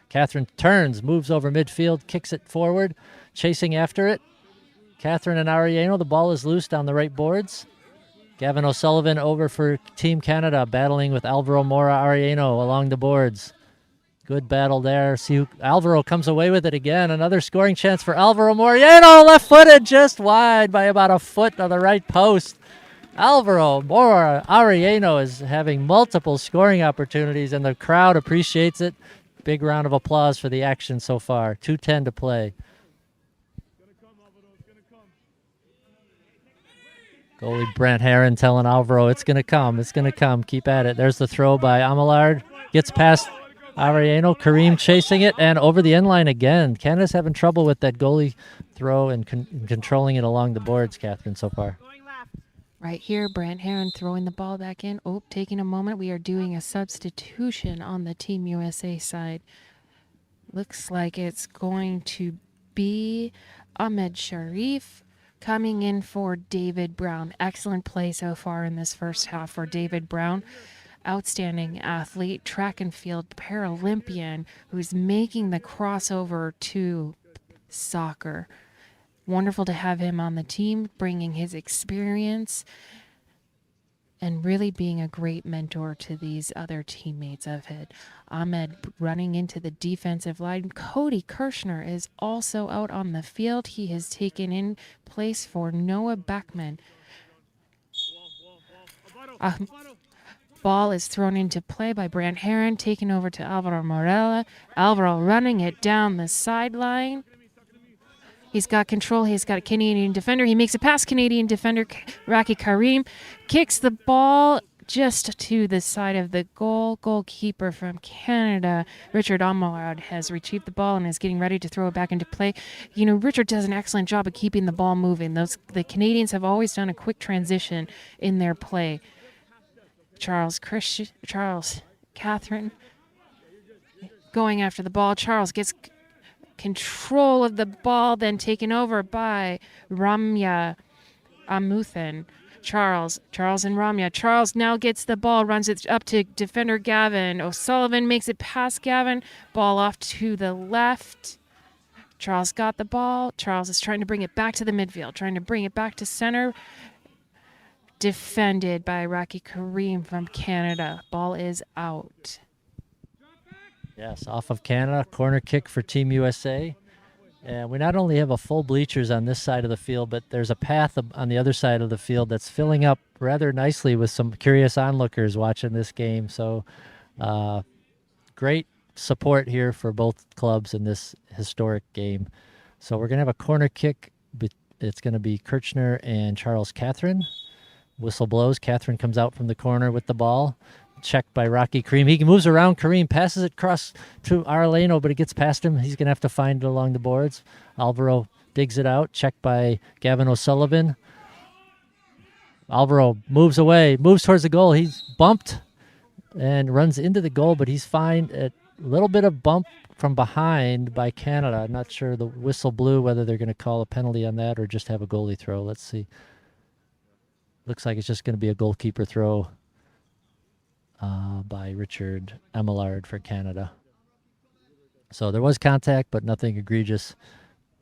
Catherine turns, moves over midfield, kicks it forward, chasing after it. Catherine and Ariano, the ball is loose down the right boards. Gavin O'Sullivan over for Team Canada, battling with Alvaro Mora Ariano along the boards. Good battle there. See, Alvaro comes away with it again. Another scoring chance for Alvaro Moreno, left-footed, just wide by about a foot of the right post. Alvaro Mora Ariano is having multiple scoring opportunities, and the crowd appreciates it. Big round of applause for the action so far. 2:10 to play. Goalie Brent Heron telling Alvaro, it's going to come, keep at it. There's the throw by Amillard. Gets past Ariano, Karim chasing it, and over the end line again. Canada's having trouble with that goalie throw and controlling it along the boards, Catherine, so far. Right here, Brant Heron throwing the ball back in. Oh, taking a moment. We are doing a substitution on the Team USA side. Looks like it's going to be Ahmed Sharif coming in for David Brown. Excellent play so far in this first half for David Brown. Outstanding athlete, track and field Paralympian who's making the crossover to soccer. Wonderful to have him on the team, bringing his experience and really being a great mentor to these other teammates of his. Ahmed running into the defensive line. Cody Kirchner is also out on the field. He has taken in place for Noah Beckman. Ball is thrown into play by Brant Heron, taken over to Alvaro Morella. Alvaro running it down the sideline. He's got control. He's got a Canadian defender. He makes a pass. Canadian defender Raki Karim kicks the ball just to the side of the goal. Goalkeeper from Canada, Richard Amillard, has retrieved the ball and is getting ready to throw it back into play. You know, Richard does an excellent job of keeping the ball moving. The Canadians have always done a quick transition in their play. Charles, Catherine going after the ball. Charles gets control of the ball, then taken over by Ramya Amuthan. Charles and Ramya. Charles now gets the ball, runs it up to defender Gavin. O'Sullivan makes it past Gavin. Ball off to the left. Charles got the ball. Charles is trying to bring it back to the midfield, trying to bring it back to center. Defended by Rocky Kareem from Canada. Ball is out. Yes, off of Canada, corner kick for Team USA. And we not only have a full bleachers on this side of the field, but there's a path on the other side of the field that's filling up rather nicely with some curious onlookers watching this game. So great support here for both clubs in this historic game. So we're going to have a corner kick. It's going to be Kirchner and Charles Catherine. Whistle blows. Catherine comes out from the corner with the ball. Checked by Rocky Kareem. He moves around Kareem, passes it across to Arleno, but it gets past him. He's going to have to find it along the boards. Alvaro digs it out. Checked by Gavin O'Sullivan. Alvaro moves away, moves towards the goal. He's bumped and runs into the goal, but he's fine. A little bit of bump from behind by Canada. I'm not sure the whistle blew, whether they're going to call a penalty on that or just have a goalie throw. Let's see. Looks like it's just going to be a goalkeeper throw by Richard Emillard for Canada. So there was contact, but nothing egregious.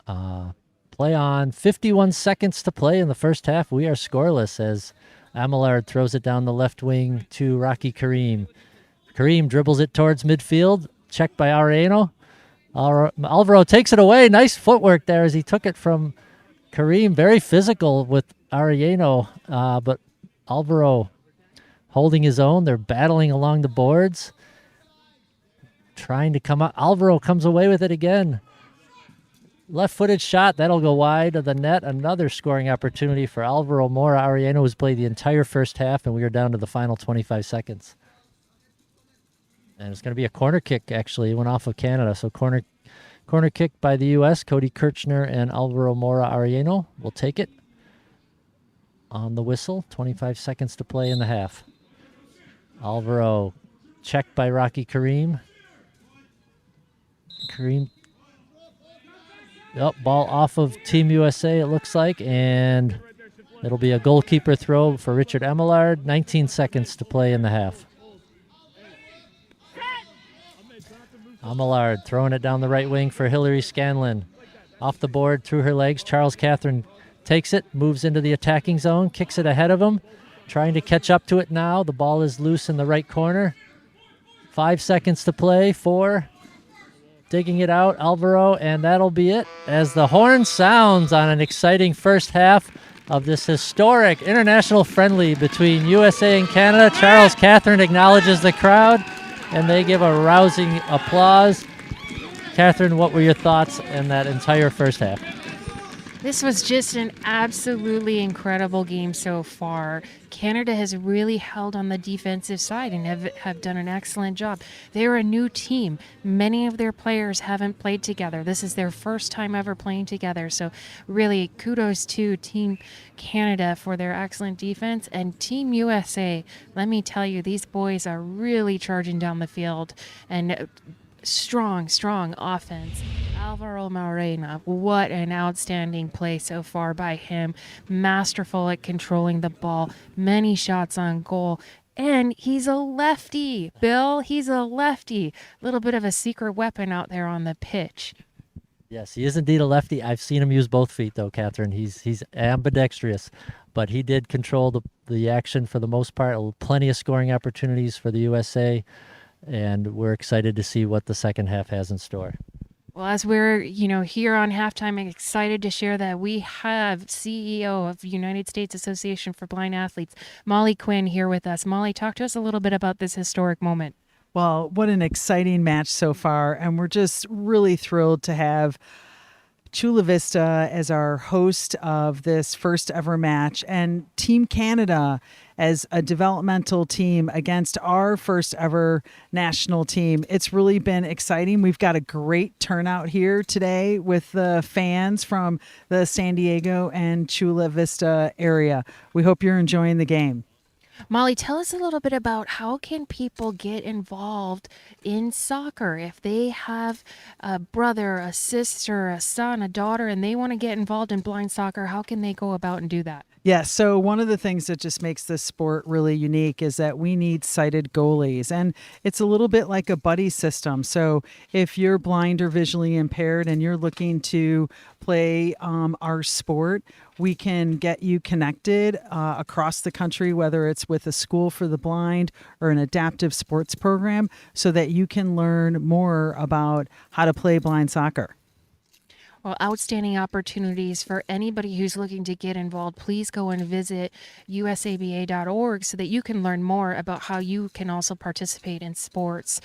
Play on. 51 seconds to play in the first half. We are scoreless as Emillard throws it down the left wing to Rocky Kareem. Kareem dribbles it towards midfield. Checked by Areno. Alvaro takes it away. Nice footwork there as he took it from Kareem. Very physical with Arellano, but Alvaro holding his own. They're battling along the boards, trying to come out. Alvaro comes away with it again. Left-footed shot. That'll go wide of the net. Another scoring opportunity for Alvaro Mora. Arellano has played the entire first half, and we are down to the final 25 seconds. And it's going to be a corner kick, actually. It went off of Canada. So corner kick by the U.S. Cody Kirchner and Alvaro Mora Arellano will take it on the whistle. 25 seconds to play in the half. Alvaro checked by Rocky Kareem. Ball off of Team USA, it looks like, and it'll be a goalkeeper throw for Richard Emillard. 19 seconds to play in the half. Emillard throwing it down the right wing for Hillary Scanlon. Off the board, through her legs. Charles Catherine takes it, moves into the attacking zone, kicks it ahead of him. Trying to catch up to it now. The ball is loose in the right corner. 5 seconds to play. 4. Digging it out, Alvaro, and that'll be it as the horn sounds on an exciting first half of this historic international friendly between USA and Canada. Charles Catherine acknowledges the crowd, and they give a rousing applause. Catherine, what were your thoughts in that entire first half? This was just an absolutely incredible game so far. Canada has really held on the defensive side and have done an excellent job. They're a new team. Many of their players haven't played together. This is their first time ever playing together. So really kudos to Team Canada for their excellent defense. And Team USA, let me tell you, these boys are really charging down the field and strong offense. Alvaro Morena, what an outstanding play so far by him. Masterful at controlling the ball. Many shots on goal. And he's a lefty, Bill. He's a lefty. A little bit of a secret weapon out there on the pitch. Yes, he is indeed a lefty. I've seen him use both feet, though, Catherine. He's ambidextrous, but he did control the action for the most part. Plenty of scoring opportunities for the USA. And we're excited to see what the second half has in store. Well, as we're, here on halftime, I'm excited to share that we have CEO of United States Association for Blind Athletes, Molly Quinn, here with us. Molly, talk to us a little bit about this historic moment. Well, what an exciting match so far. And we're just really thrilled to have Chula Vista as our host of this first ever match, and Team Canada as a developmental team against our first ever national team. It's really been exciting. We've got a great turnout here today with the fans from the San Diego and Chula Vista area. We hope you're enjoying the game. Molly, tell us a little bit about how can people get involved in soccer if they have a brother, a sister, a son, a daughter, and they want to get involved in blind soccer. How can they go about and do that? Yeah, so one of the things that just makes this sport really unique is that we need sighted goalies. And it's a little bit like a buddy system. So if you're blind or visually impaired and you're looking to play our sport, we can get you connected across the country, whether it's with a school for the blind or an adaptive sports program, so that you can learn more about how to play blind soccer. Well, outstanding opportunities for anybody who's looking to get involved. Please go and visit usaba.org so that you can learn more about how you can also participate in sports.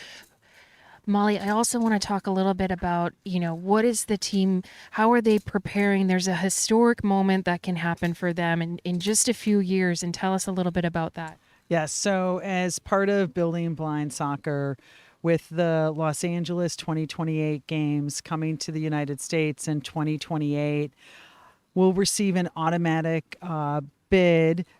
Molly, I also want to talk a little bit about, what is the team, how are they preparing? There's a historic moment that can happen for them in just a few years, and tell us a little bit about that. Yes. So, as part of building blind soccer, with the Los Angeles 2028 games coming to the United States in 2028, we'll receive an automatic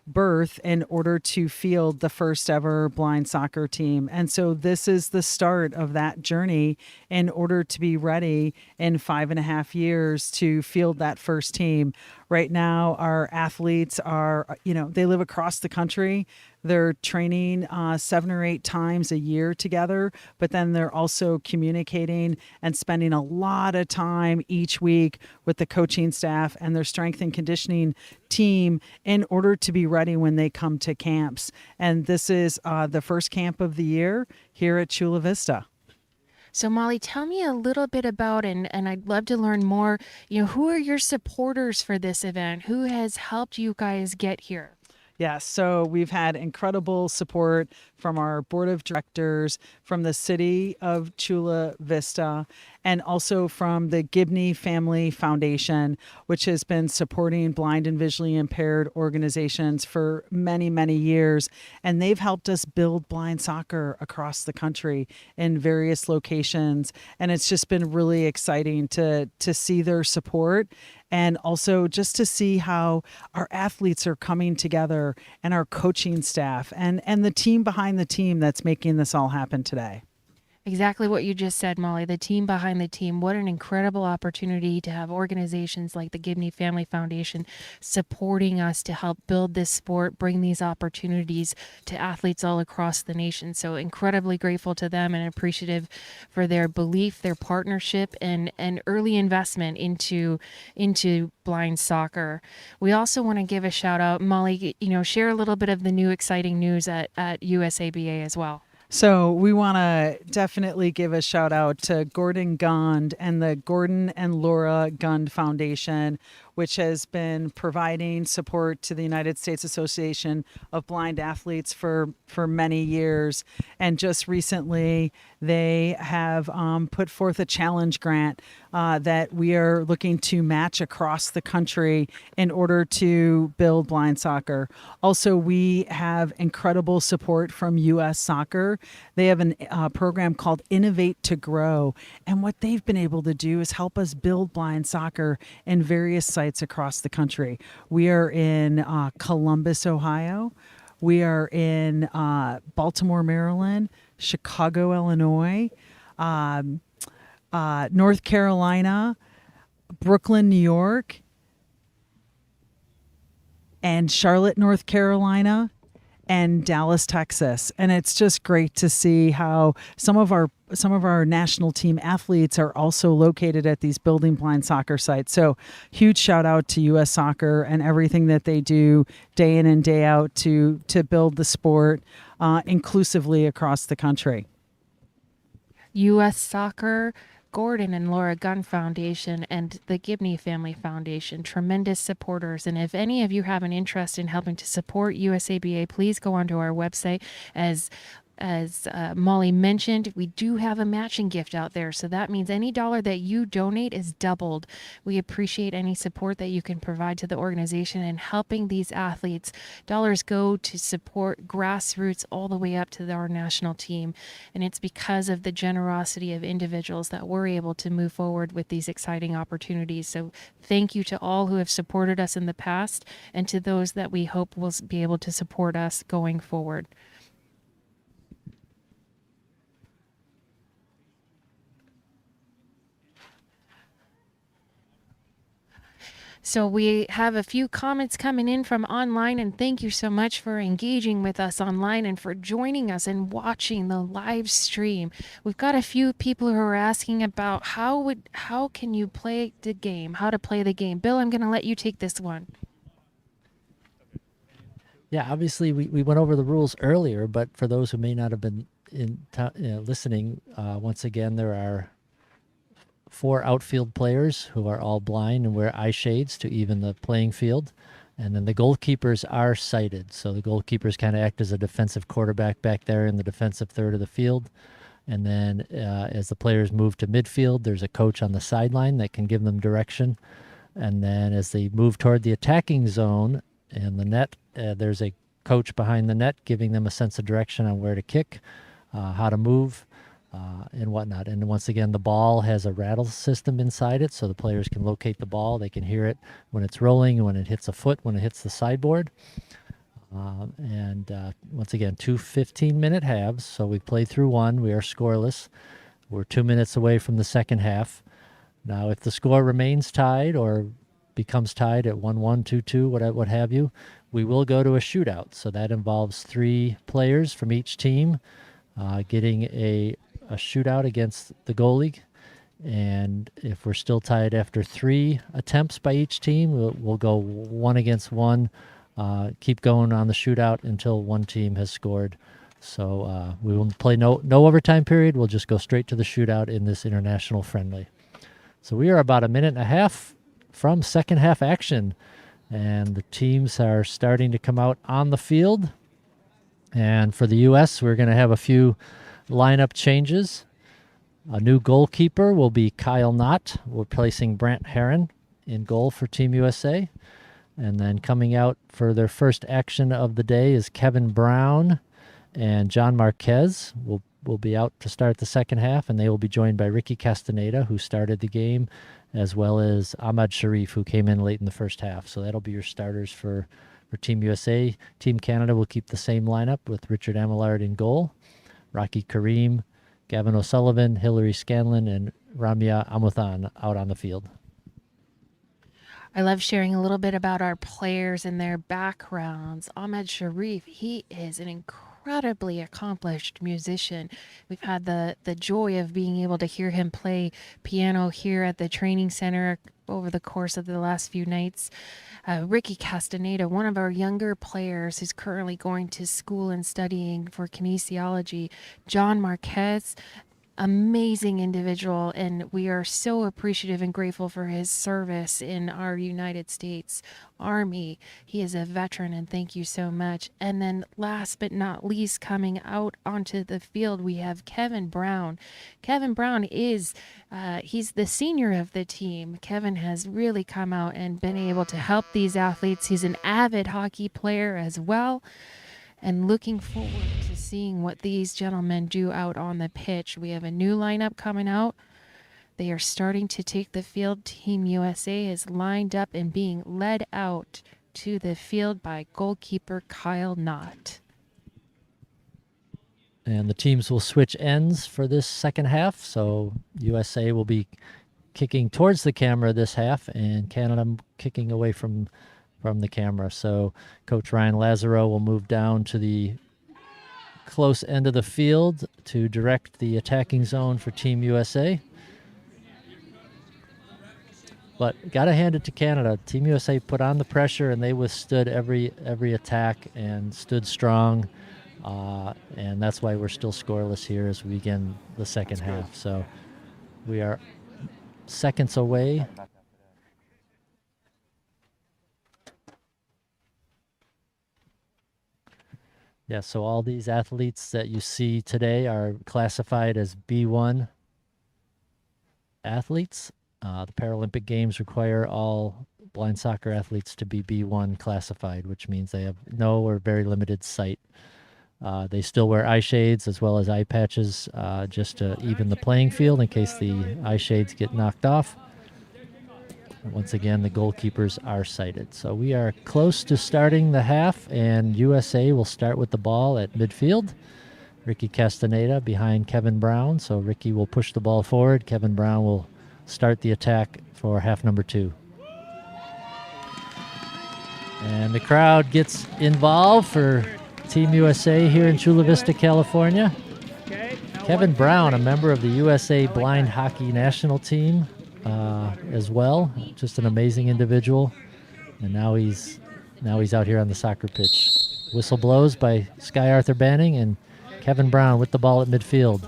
berth in order to field the first ever blind soccer team. And so this is the start of that journey in order to be ready in 5.5 years to field that first team. Right now, our athletes are, they live across the country. They're training 7 or 8 times a year together, but then they're also communicating and spending a lot of time each week with the coaching staff and their strength and conditioning team in order to be ready when they come to camps. And this is the first camp of the year here at Chula Vista. So Molly, tell me a little bit about, and I'd love to learn more, who are your supporters for this event? Who has helped you guys get here? Yeah, so we've had incredible support from our board of directors, from the city of Chula Vista, and also from the Gibney Family Foundation, which has been supporting blind and visually impaired organizations for many, many years. And they've helped us build blind soccer across the country in various locations. And it's just been really exciting to see their support, and also just to see how our athletes are coming together, and our coaching staff and the team behind the team that's making this all happen today. Exactly what you just said, Molly. The team behind the team. What an incredible opportunity to have organizations like the Gibney Family Foundation supporting us to help build this sport, bring these opportunities to athletes all across the nation. So incredibly grateful to them and appreciative for their belief, their partnership, and early investment into blind soccer. We also want to give a shout out, Molly, share a little bit of the new exciting news at USABA as well. So we want to definitely give a shout out to Gordon Gund and the Gordon and Laura Gund Foundation, which has been providing support to the United States Association of Blind Athletes for many years. And just recently, they have put forth a challenge grant that we are looking to match across the country in order to build blind soccer. Also, we have incredible support from US Soccer. They have a program called Innovate to Grow. And what they've been able to do is help us build blind soccer in various sites across the country. We are in Columbus, Ohio. We are in Baltimore, Maryland, Chicago, Illinois, North Carolina, Brooklyn, New York, and Charlotte, North Carolina, and Dallas, Texas. And it's just great to see how some of our national team athletes are also located at these building blind soccer sites. So huge shout out to US Soccer and everything that they do day in and day out to build the sport inclusively across the country. US Soccer, Gordon and Laura Gund Foundation, and the Gibney Family Foundation, tremendous supporters. And if any of you have an interest in helping to support USABA, please go onto our website, as As Molly mentioned, we do have a matching gift out there. So that means any dollar that you donate is doubled. We appreciate any support that you can provide to the organization and helping these athletes. Dollars go to support grassroots all the way up to our national team. And it's because of the generosity of individuals that we're able to move forward with these exciting opportunities. So thank you to all who have supported us in the past and to those that we hope will be able to support us going forward. So we have a few comments coming in from online, and thank you so much for engaging with us online and for joining us and watching the live stream. We've got a few people who are asking about how can you play the game, how to play the game. Bill, I'm going to let you take this one. Yeah, obviously we went over the rules earlier, but for those who may not have been listening, once again, there are 4 outfield players who are all blind and wear eye shades to even the playing field. And then the goalkeepers are sighted. So the goalkeepers kind of act as a defensive quarterback back there in the defensive third of the field. And then as the players move to midfield, there's a coach on the sideline that can give them direction. And then as they move toward the attacking zone and the net, there's a coach behind the net giving them a sense of direction on where to kick, how to move, and whatnot. And once again, the ball has a rattle system inside it, so the players can locate the ball. They can hear it when it's rolling, when it hits a foot, when it hits the sideboard. Once again, 2 15-minute halves. So we've played through one. We are scoreless. We're 2 minutes away from the second half. Now, if the score remains tied or becomes tied at 1-1, 2-2, what have you, we will go to a shootout. So that involves 3 players from each team getting a shootout against the goalie. And if we're still tied after 3 attempts by each team, we'll go 1 against 1, keep going on the shootout until one team has scored. So we will play no overtime period. We'll just go straight to the shootout in this international friendly. So we are about 1.5 minutes from second half action, and the teams are starting to come out on the field. And for the U.S., we're going to have a few lineup changes. A new goalkeeper will be Kyle Knott, replacing Brant Herron in goal for Team USA. And then coming out for their first action of the day is Kevin Brown and John Marquez will be out to start the second half, and they will be joined by Ricky Castaneda, who started the game, as well as Ahmad Sharif, who came in late in the first half. So that'll be your starters for Team USA. Team Canada will keep the same lineup with Richard Amillard in goal, Rocky Kareem, Gavin O'Sullivan, Hillary Scanlon, and Ramya Amuthan out on the field. I love sharing a little bit about our players and their backgrounds. Ahmed Sharif, he is an incredibly accomplished musician. We've had the joy of being able to hear him play piano here at the training center over the course of the last few nights. Ricky Castaneda, one of our younger players who's currently going to school and studying for kinesiology. John Marquez, amazing individual, and we are so appreciative and grateful for his service in our United States Army. He is a veteran, and thank you so much. And then last but not least, coming out onto the field, we have Kevin Brown. Kevin Brown is he's the senior of the team. Kevin has really come out and been able to help these athletes. He's an avid hockey player as well, and looking forward to seeing what these gentlemen do out on the pitch. We have a new lineup coming out. They are starting to take the field. Team USA is lined up and being led out to the field by goalkeeper Kyle Knott. And the teams will switch ends for this second half. So USA will be kicking towards the camera this half, and Canada kicking away from the camera. So Coach Ryan Lazaro will move down to the close end of the field to direct the attacking zone for Team USA. But got to hand it to Canada. Team USA put on the pressure, and they withstood every attack and stood strong. And that's why we're still scoreless here as we begin the second half. So we are seconds away. Yeah, so all these athletes that you see today are classified as B1 athletes. The Paralympic Games require all blind soccer athletes to be B1 classified, which means they have no or very limited sight. They still wear eye shades as well as eye patches just to even the playing field in case the eye shades get knocked off. And once again, the goalkeepers are sighted. So we are close to starting the half, and USA will start with the ball at midfield. Ricky Castaneda behind Kevin Brown. So Ricky will push the ball forward. Kevin Brown will start the attack for half number 2. And the crowd gets involved for Team USA here in Chula Vista, California. Kevin Brown, a member of the USA Blind Hockey National Team as well. Just an amazing individual. And now he's out here on the soccer pitch. Whistle blows by Sky Arthur Banning, and Kevin Brown with the ball at midfield.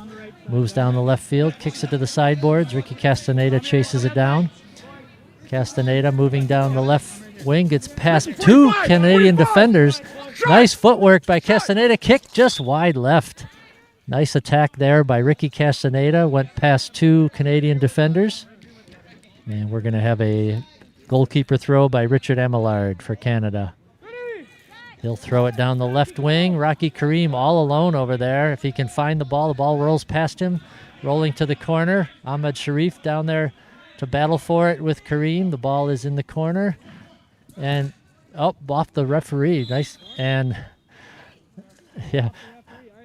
Moves down the left field, kicks it to the sideboards. Ricky Castaneda chases it down. Castaneda moving down the left wing, gets past 2 Canadian defenders. Nice footwork by Castaneda, kick just wide left. Nice attack there by Ricky Castaneda, went past 2 Canadian defenders. And we're going to have a goalkeeper throw by Richard Amillard for Canada. He'll throw it down the left wing. Rocky Kareem all alone over there. If he can find the ball rolls past him, rolling to the corner. Ahmed Sharif down there to battle for it with Kareem. The ball is in the corner. And, off the referee. Nice. And, yeah,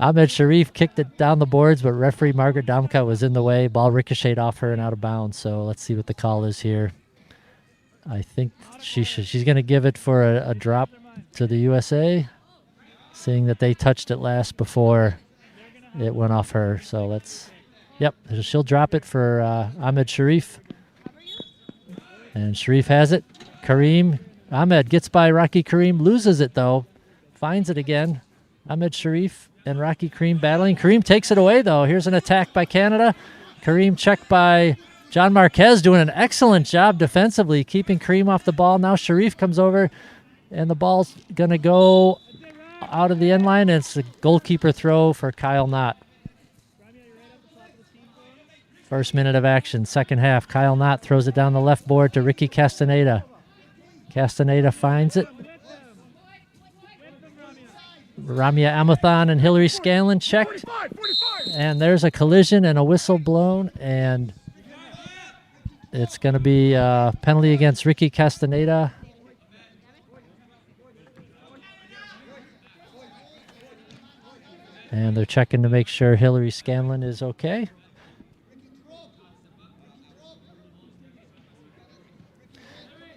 Ahmed Sharif kicked it down the boards, but referee Margaret Damka was in the way. Ball ricocheted off her and out of bounds. So let's see what the call is here. I think she's going to give it for a drop to the USA, seeing that they touched it last before it went off her. So she'll drop it for Ahmed Sharif. And Sharif has it. Ahmed gets by Rocky Kareem, loses it though, finds it again. Ahmed Sharif and Rocky Kareem battling. Kareem takes it away though. Here's an attack by Canada. Kareem checked by John Marquez, doing an excellent job defensively, keeping Kareem off the ball. Now Sharif comes over, and the ball's going to go out of the end line, and it's a goalkeeper throw for Kyle Knott. First minute of action, second half. Kyle Knott throws it down the left board to Ricky Castaneda. Castaneda finds it. Ramya Amathan and Hillary Scanlon checked. And there's a collision and a whistle blown, and it's going to be a penalty against Ricky Castaneda. And they're checking to make sure Hillary Scanlon is okay.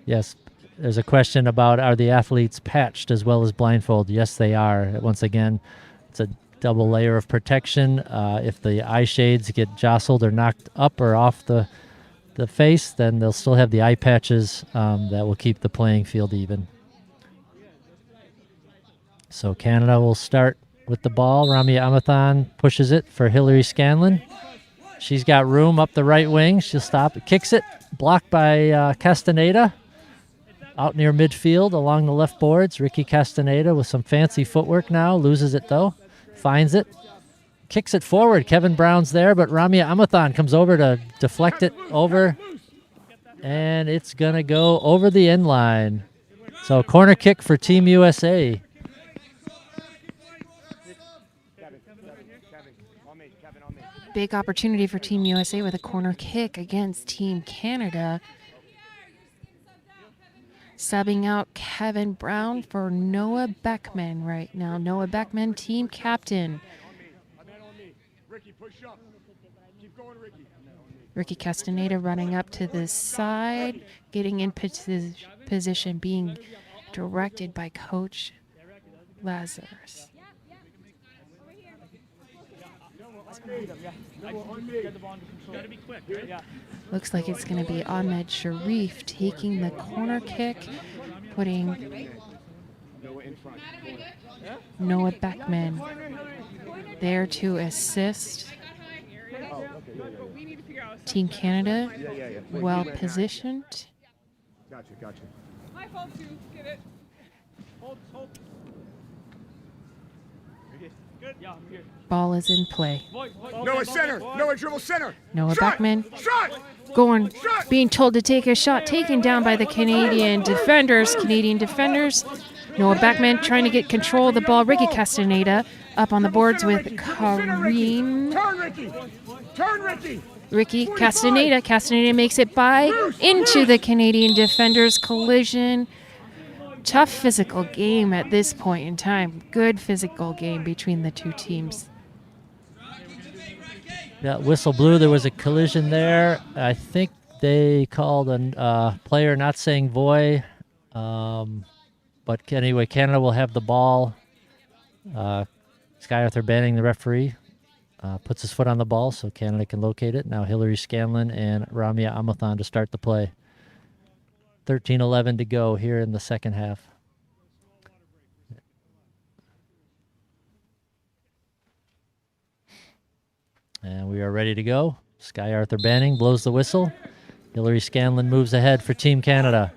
Yes, there's a question about, are the athletes patched as well as blindfolded? Yes, they are. Once again, it's a double layer of protection. If the eye shades get jostled or knocked up or off the face, then they'll still have the eye patches that will keep the playing field even. So Canada will start with the ball. Ramya Amathan pushes it for Hillary Scanlon. She's got room up the right wing. She'll stop. Kicks it. Blocked by Castaneda. Out near midfield along the left boards. Ricky Castaneda with some fancy footwork now. Loses it though. Finds it. Kicks it forward. Kevin Brown's there, but Ramya Amathan comes over to deflect it over. And it's going to go over the end line. So corner kick for Team USA. Big opportunity for Team USA with a corner kick against Team Canada. Subbing out Kevin Brown for Noah Beckman right now. Noah Beckman, team captain. Ricky Castaneda running up to the side, getting in position, being directed by Coach Lazarus. Looks like it's going to be Ahmed Sharif taking the corner kick, putting Noah Beckman there to assist. Team Canada, well positioned. Gotcha. My fault too. Get it. Hold. Ball is in play. Noah center. Noah dribble center. Noah Shot! Beckman Shot! going, being told to take a shot, taken down by the Canadian defenders. Noah Beckman trying to get control of the ball. Ricky Castaneda up on the boards with Kareem. Turn, Ricky. Turn, Ricky. Ricky Castaneda. Castaneda makes it by into the Canadian defenders. Collision. Tough physical game at this point in time. Good physical game between the two teams. Yeah, whistle blew. There was a collision there. I think they called a player not saying voy. But anyway, Canada will have the ball. Sky Arthur Banning, the referee, puts his foot on the ball so Canada can locate it. Now Hillary Scanlon and Ramya Amathan to start the play. 13:11 to go here in the second half. And we are ready to go. Sky Arthur Banning blows the whistle. Hillary Scanlon moves ahead for Team Canada.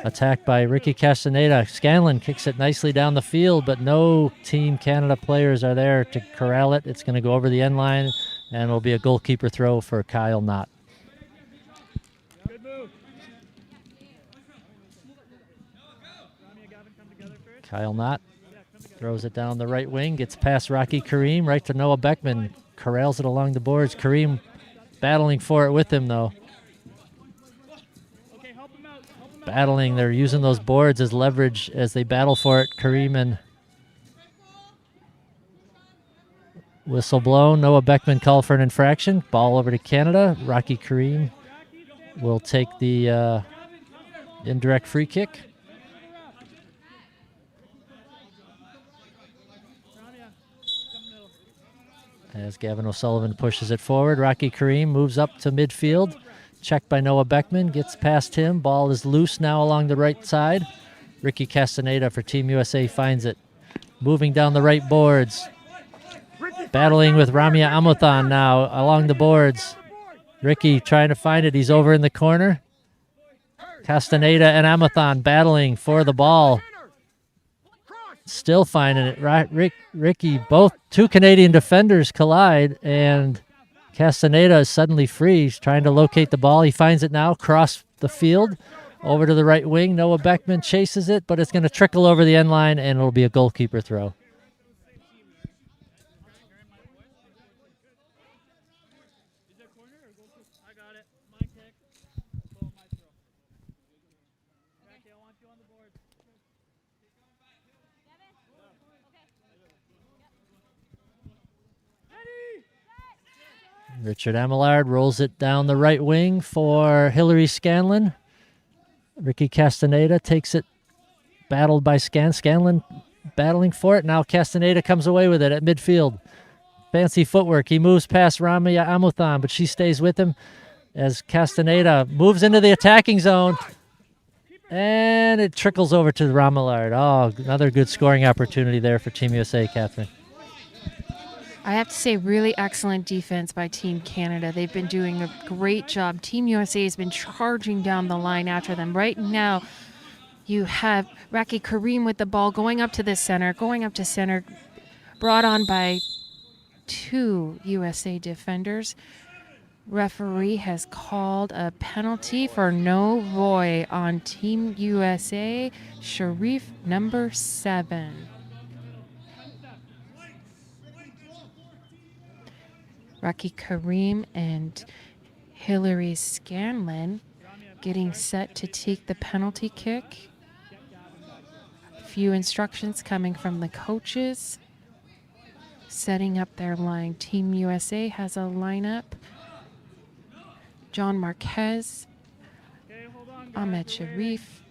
Attacked by Ricky Castaneda. Scanlon kicks it nicely down the field, but no Team Canada players are there to corral it. It's going to go over the end line, and will be a goalkeeper throw for Kyle Knott. Kyle Knott throws it down the right wing, gets past Rocky Kareem, right to Noah Beckman. Corrals it along the boards. Kareem battling for it with him, though. Battling, they're using those boards as leverage as they battle for it. Kareem and whistle blown. Noah Beckman called for an infraction. Ball over to Canada. Rocky Kareem will take the indirect free kick. As Gavin O'Sullivan pushes it forward, Rocky Kareem moves up to midfield. Checked by Noah Beckman, gets past him. Ball is loose now along the right side. Ricky Castaneda for Team USA finds it. Moving down the right boards. Battling with Ramya Amathan now along the boards. Ricky trying to find it. He's over in the corner. Castaneda and Amathan battling for the ball. Still finding it. Ricky, both two Canadian defenders collide, and Castaneda is suddenly free. He's trying to locate the ball. He finds it now, across the field, over to the right wing. Noah Beckman chases it, but it's going to trickle over the end line, and it'll be a goalkeeper throw. Richard Amillard rolls it down the right wing for Hillary Scanlon. Ricky Castaneda takes it, battled by Scanlon battling for it. Now Castaneda comes away with it at midfield. Fancy footwork. He moves past Ramya Amathan, but she stays with him as Castaneda moves into the attacking zone. And it trickles over to Ramillard. Oh, another good scoring opportunity there for Team USA, Catherine. I have to say, really excellent defense by Team Canada. They've been doing a great job. Team USA has been charging down the line after them. Right now, you have Rocky Kareem with the ball going up to center, brought on by two USA defenders. Referee has called a penalty for no voy on Team USA, Sharif number 7. Rocky Kareem and Hillary Scanlon getting set to take the penalty kick. A few instructions coming from the coaches. Setting up their line. Team USA has a lineup. John Marquez, Ahmed Sharif,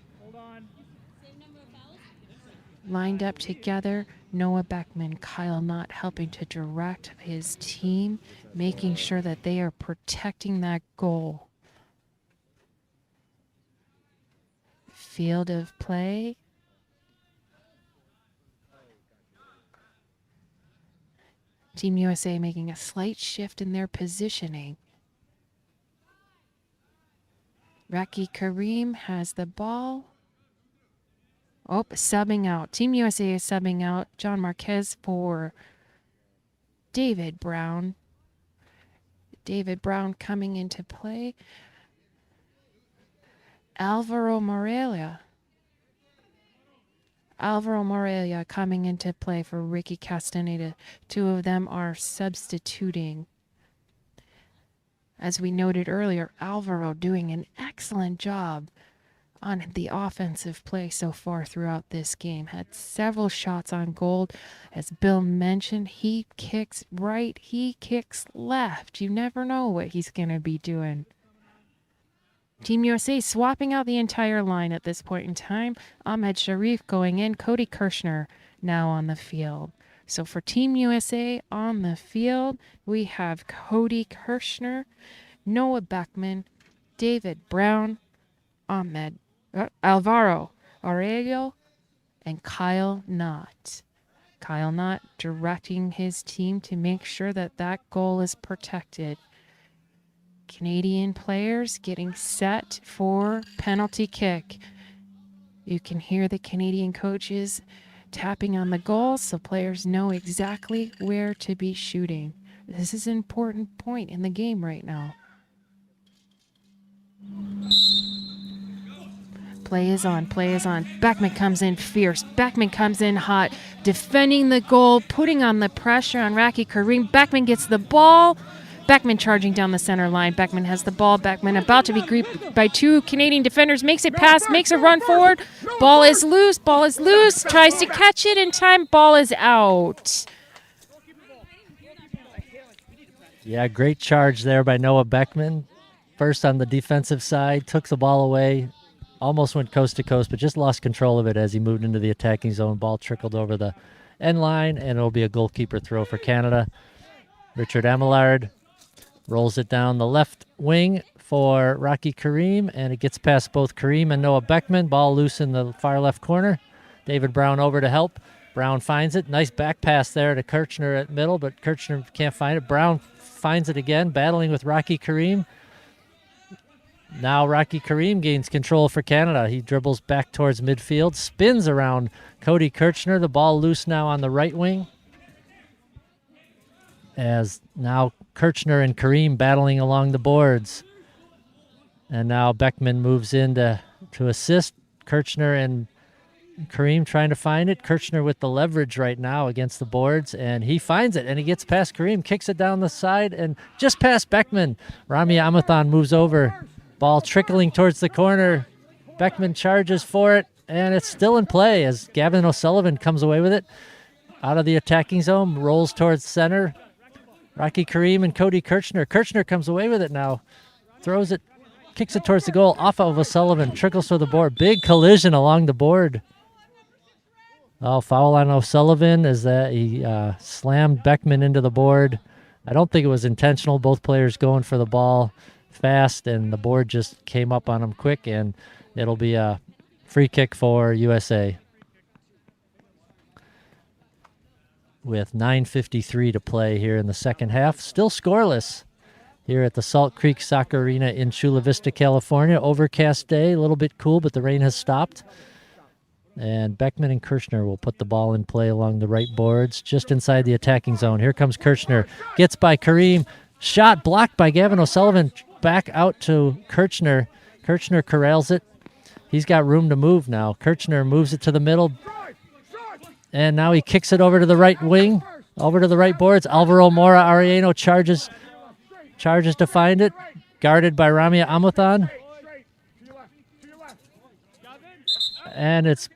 lined up together. Noah Beckman, Kyle Knott helping to direct his team, making sure that they are protecting that goal. Field of play. Team USA making a slight shift in their positioning. Rocky Kareem has the ball Oh, subbing out. Team USA is subbing out John Marquez for David Brown. David Brown coming into play. Alvaro Morelia coming into play for Ricky Castaneda. Two of them are substituting. As we noted earlier, Alvaro doing an excellent job on the offensive play so far throughout this game. Had several shots on goal. As Bill mentioned, he kicks right, he kicks left. You never know what he's going to be doing. Team USA swapping out the entire line at this point in time. Ahmed Sharif going in. Cody Kirshner now on the field. So for Team USA on the field, we have Cody Kirshner, Noah Beckman, David Brown, Alvaro Aurelio, and Kyle Knott. Kyle Knott directing his team to make sure that that goal is protected. Canadian players getting set for penalty kick. You can hear the Canadian coaches tapping on the goal so players know exactly where to be shooting. This is an important point in the game right now. Play is on. Beckman comes in fierce. Beckman comes in hot, defending the goal, putting on the pressure on Raki Kareem. Beckman gets the ball. Beckman charging down the center line. Beckman has the ball. Beckman about to be greeted by two Canadian defenders. Makes it pass, makes a run forward. Ball is loose. Tries to catch it in time. Ball is out. Yeah, great charge there by Noah Beckman. First on the defensive side, took the ball away. Almost went coast to coast, but just lost control of it as he moved into the attacking zone. Ball trickled over the end line, and it'll be a goalkeeper throw for Canada. Richard Amillard rolls it down the left wing for Raki Kareem, and it gets past both Kareem and Noah Beckman. Ball loose in the far left corner. David Brown over to help. Brown finds it. Nice back pass there to Kirchner at middle, but Kirchner can't find it. Brown finds it again, battling with Raki Kareem. Now Raki Kareem gains control for Canada. He dribbles back towards midfield, spins around Cody Kirchner. The ball loose now on the right wing. As now Kirchner and Kareem battling along the boards. And now Beckman moves in to assist. Kirchner and Kareem trying to find it. Kirchner with the leverage right now against the boards, and he finds it, and he gets past Kareem, kicks it down the side, and just past Beckman. Rami Amathan moves over. Ball trickling towards the corner. Beckman charges for it, and it's still in play as Gavin O'Sullivan comes away with it. Out of the attacking zone, rolls towards center. Raki Kareem and Cody Kirchner. Kirchner comes away with it now. Throws it, kicks it towards the goal, off of O'Sullivan, trickles to the board. Big collision along the board. Oh, foul on O'Sullivan as that he slammed Beckman into the board. I don't think it was intentional. Both players going for the ball fast, and the board just came up on him quick, and it'll be a free kick for USA. With 9:53 to play here in the second half. Still scoreless here at the Salt Creek Soccer Arena in Chula Vista, California. Overcast day, a little bit cool, but the rain has stopped. And Beckman and Kirchner will put the ball in play along the right boards, just inside the attacking zone. Here comes Kirchner. Gets by Kareem. Shot blocked by Gavin O'Sullivan. Back out to Kirchner. Kirchner corrals it. He's got room to move now. Kirchner moves it to the middle. And now he kicks it over to the right wing, over to the right boards. Alvaro Mora Arellano charges to find it. Guarded by Ramia Amathan. And it's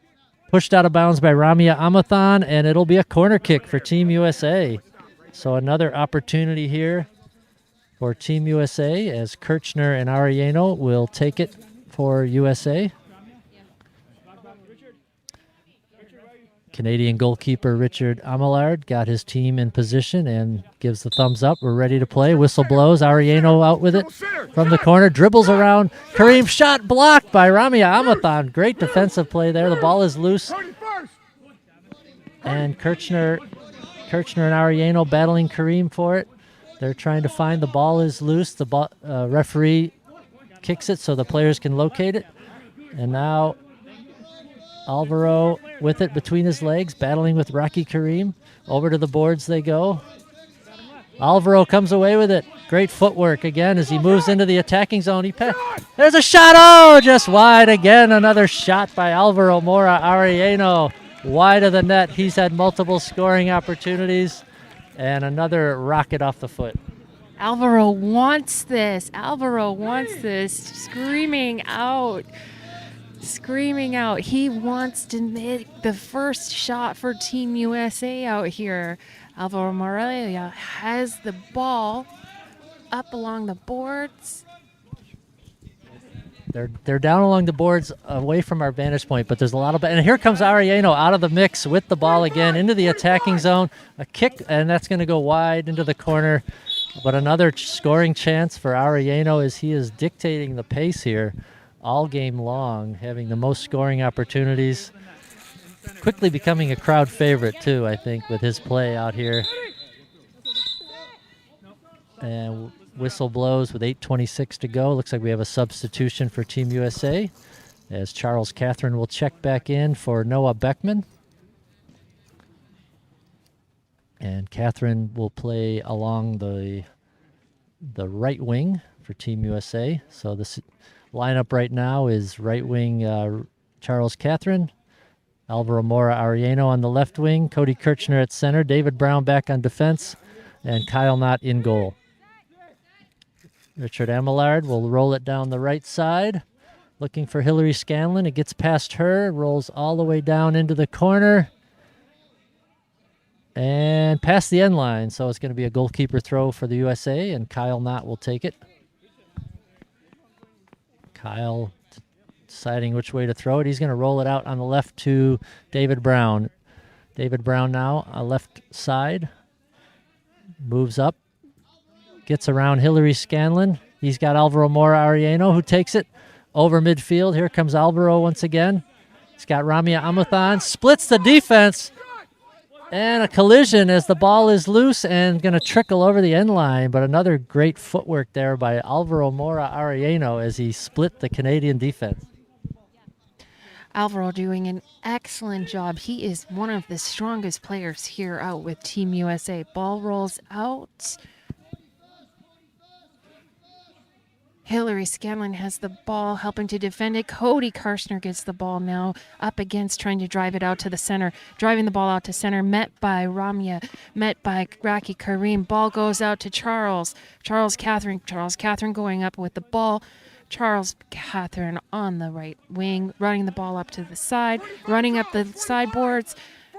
pushed out of bounds by Ramia Amathan, and it'll be a corner kick for Team USA. So another opportunity here for Team USA as Kirchner and Arellano will take it for USA. Canadian goalkeeper Richard Amillard got his team in position and gives the thumbs up. We're ready to play. Whistle blows. Arellano out with it from the corner. Dribbles around. Kareem shot blocked by Ramia Amathan. Great defensive play there. The ball is loose. And Kirchner and Arellano battling Kareem for it. They're trying to find the ball is loose. The referee kicks it so the players can locate it. And now Alvaro with it between his legs, battling with Rocky Kareem. Over to the boards they go. Alvaro comes away with it. Great footwork again as he moves into the attacking zone. There's a shot. Oh, just wide again. Another shot by Alvaro Mora Arellano. Wide of the net. He's had multiple scoring opportunities. And another rocket off the foot. Alvaro wants this. Alvaro wants this. Screaming out. He wants to make the first shot for Team USA out here. Alvaro Morelia has the ball up along the boards. They're down along the boards away from our vantage point, but there's a lot of... And here comes Arellano out of the mix with the ball again into the attacking zone. A kick, and that's going to go wide into the corner. But another scoring chance for Arellano as he is dictating the pace here all game long, having the most scoring opportunities. Quickly becoming a crowd favorite, too, I think, with his play out here. And whistle blows with 8:26 to go. Looks like we have a substitution for Team USA as Charles Catherine will check back in for Noah Beckman. And Catherine will play along the right wing for Team USA. So this lineup right now is right wing Charles Catherine, Alvaro Mora Arellano on the left wing, Cody Kirchner at center, David Brown back on defense, and Kyle Knott in goal. Richard Amillard will roll it down the right side, looking for Hillary Scanlon. It gets past her, rolls all the way down into the corner, and past the end line. So it's going to be a goalkeeper throw for the USA, and Kyle Knott will take it. Kyle deciding which way to throw it. He's going to roll it out on the left to David Brown. David Brown now on left side. Moves up. Gets around Hillary Scanlon. He's got Alvaro Mora Arellano who takes it over midfield. Here comes Alvaro once again. He's got Ramia Amathan. Splits the defense. And a collision as the ball is loose and going to trickle over the end line. But another great footwork there by Alvaro Mora Arellano as he split the Canadian defense. Alvaro doing an excellent job. He is one of the strongest players here out with Team USA. Ball rolls out. Hillary Scanlon has the ball, helping to defend it. Cody Kirchner gets the ball now up against, trying to drive it out to the center. Driving the ball out to center, met by Ramia, met by Raki Kareem. Ball goes out to Charles. Charles Catherine going up with the ball. Charles Catherine on the right wing, running the ball up to the side, running up the sideboards.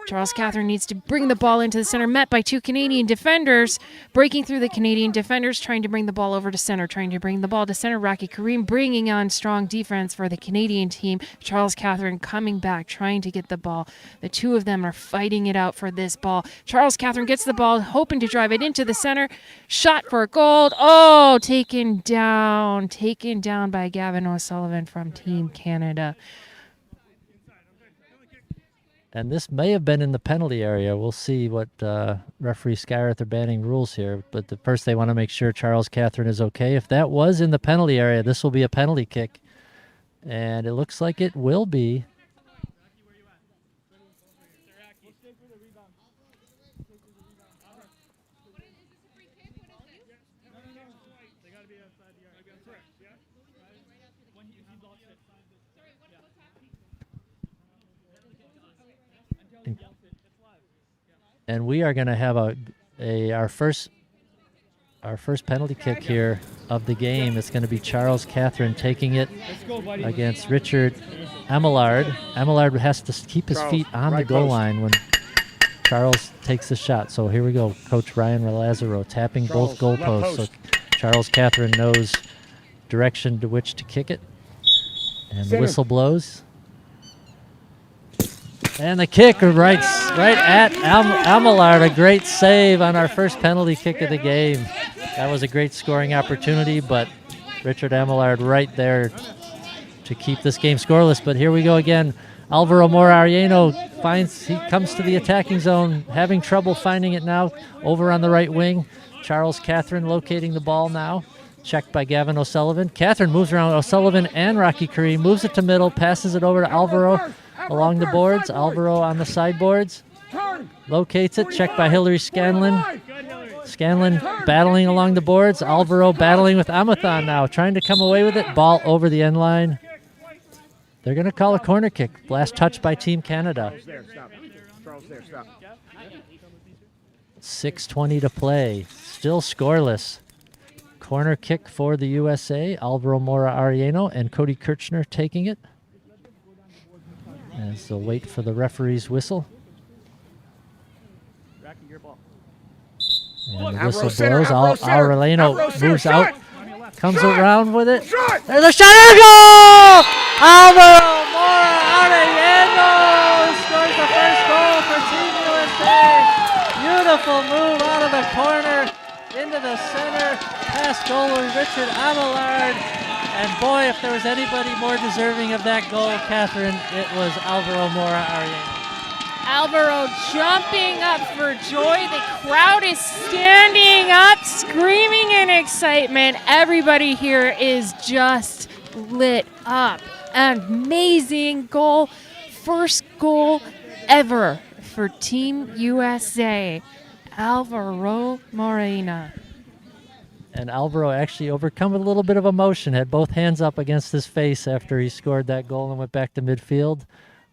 Charles Catherine needs to bring the ball into the center, met by two Canadian defenders, breaking through the Canadian defenders, trying to bring the ball over to center, Raki Kareem bringing on strong defense for the Canadian team. Charles Catherine coming back, trying to get the ball. The two of them are fighting it out for this ball. Charles Catherine gets the ball, hoping to drive it into the center. Shot for a goal. Oh, taken down by Gavin O'Sullivan from Team Canada. And this may have been in the penalty area. We'll see what referee Skyrath are banning rules here. But first they want to make sure Charles Catherine is okay. If that was in the penalty area, this will be a penalty kick. And it looks like it will be. And we are going to have our first penalty kick here of the game. It's going to be Charles Catherine taking it against Richard Amillard. Amillard has to keep his feet on the goal line when Charles takes the shot. So here we go. Coach Ryan Lazaro tapping both goalposts. So Charles Catherine knows direction to which to kick it. And the whistle blows. And the kick right at Amillard. A great save on our first penalty kick of the game. That was a great scoring opportunity, but Richard Amillard right there to keep this game scoreless. But here we go again. Alvaro Mora Arellano he comes to the attacking zone, having trouble finding it now. Over on the right wing. Charles Catherine locating the ball now. Checked by Gavin O'Sullivan. Catherine moves around O'Sullivan and Rocky Kareem, moves it to middle, passes it over to Alvaro. along the boards. Alvaro on the sideboards. Locates it. Checked by Hillary Scanlon. Scanlon battling along the boards. Alvaro battling with Amathon now. Trying to come away with it. Ball over the end line. They're going to call a corner kick. Last touch by Team Canada. 6:20 to play. Still scoreless. Corner kick for the USA. Alvaro Mora Arellano and Cody Kirchner taking it. As they'll wait for the referee's whistle. And the whistle blows. Arellano moves out. Comes around with it. There's a shot and a goal! Alvaro Mora Arellano scores the first goal for Team USA. Beautiful move out of the corner into the center. Past goalie Richard Abelard. And boy, if there was anybody more deserving of that goal, Catherine, it was Alvaro Mora Arellano. Alvaro jumping up for joy. The crowd is standing up, screaming in excitement. Everybody here is just lit up. An amazing goal. First goal ever for Team USA. Alvaro Morena. And Alvaro actually overcome with a little bit of emotion, had both hands up against his face after he scored that goal and went back to midfield.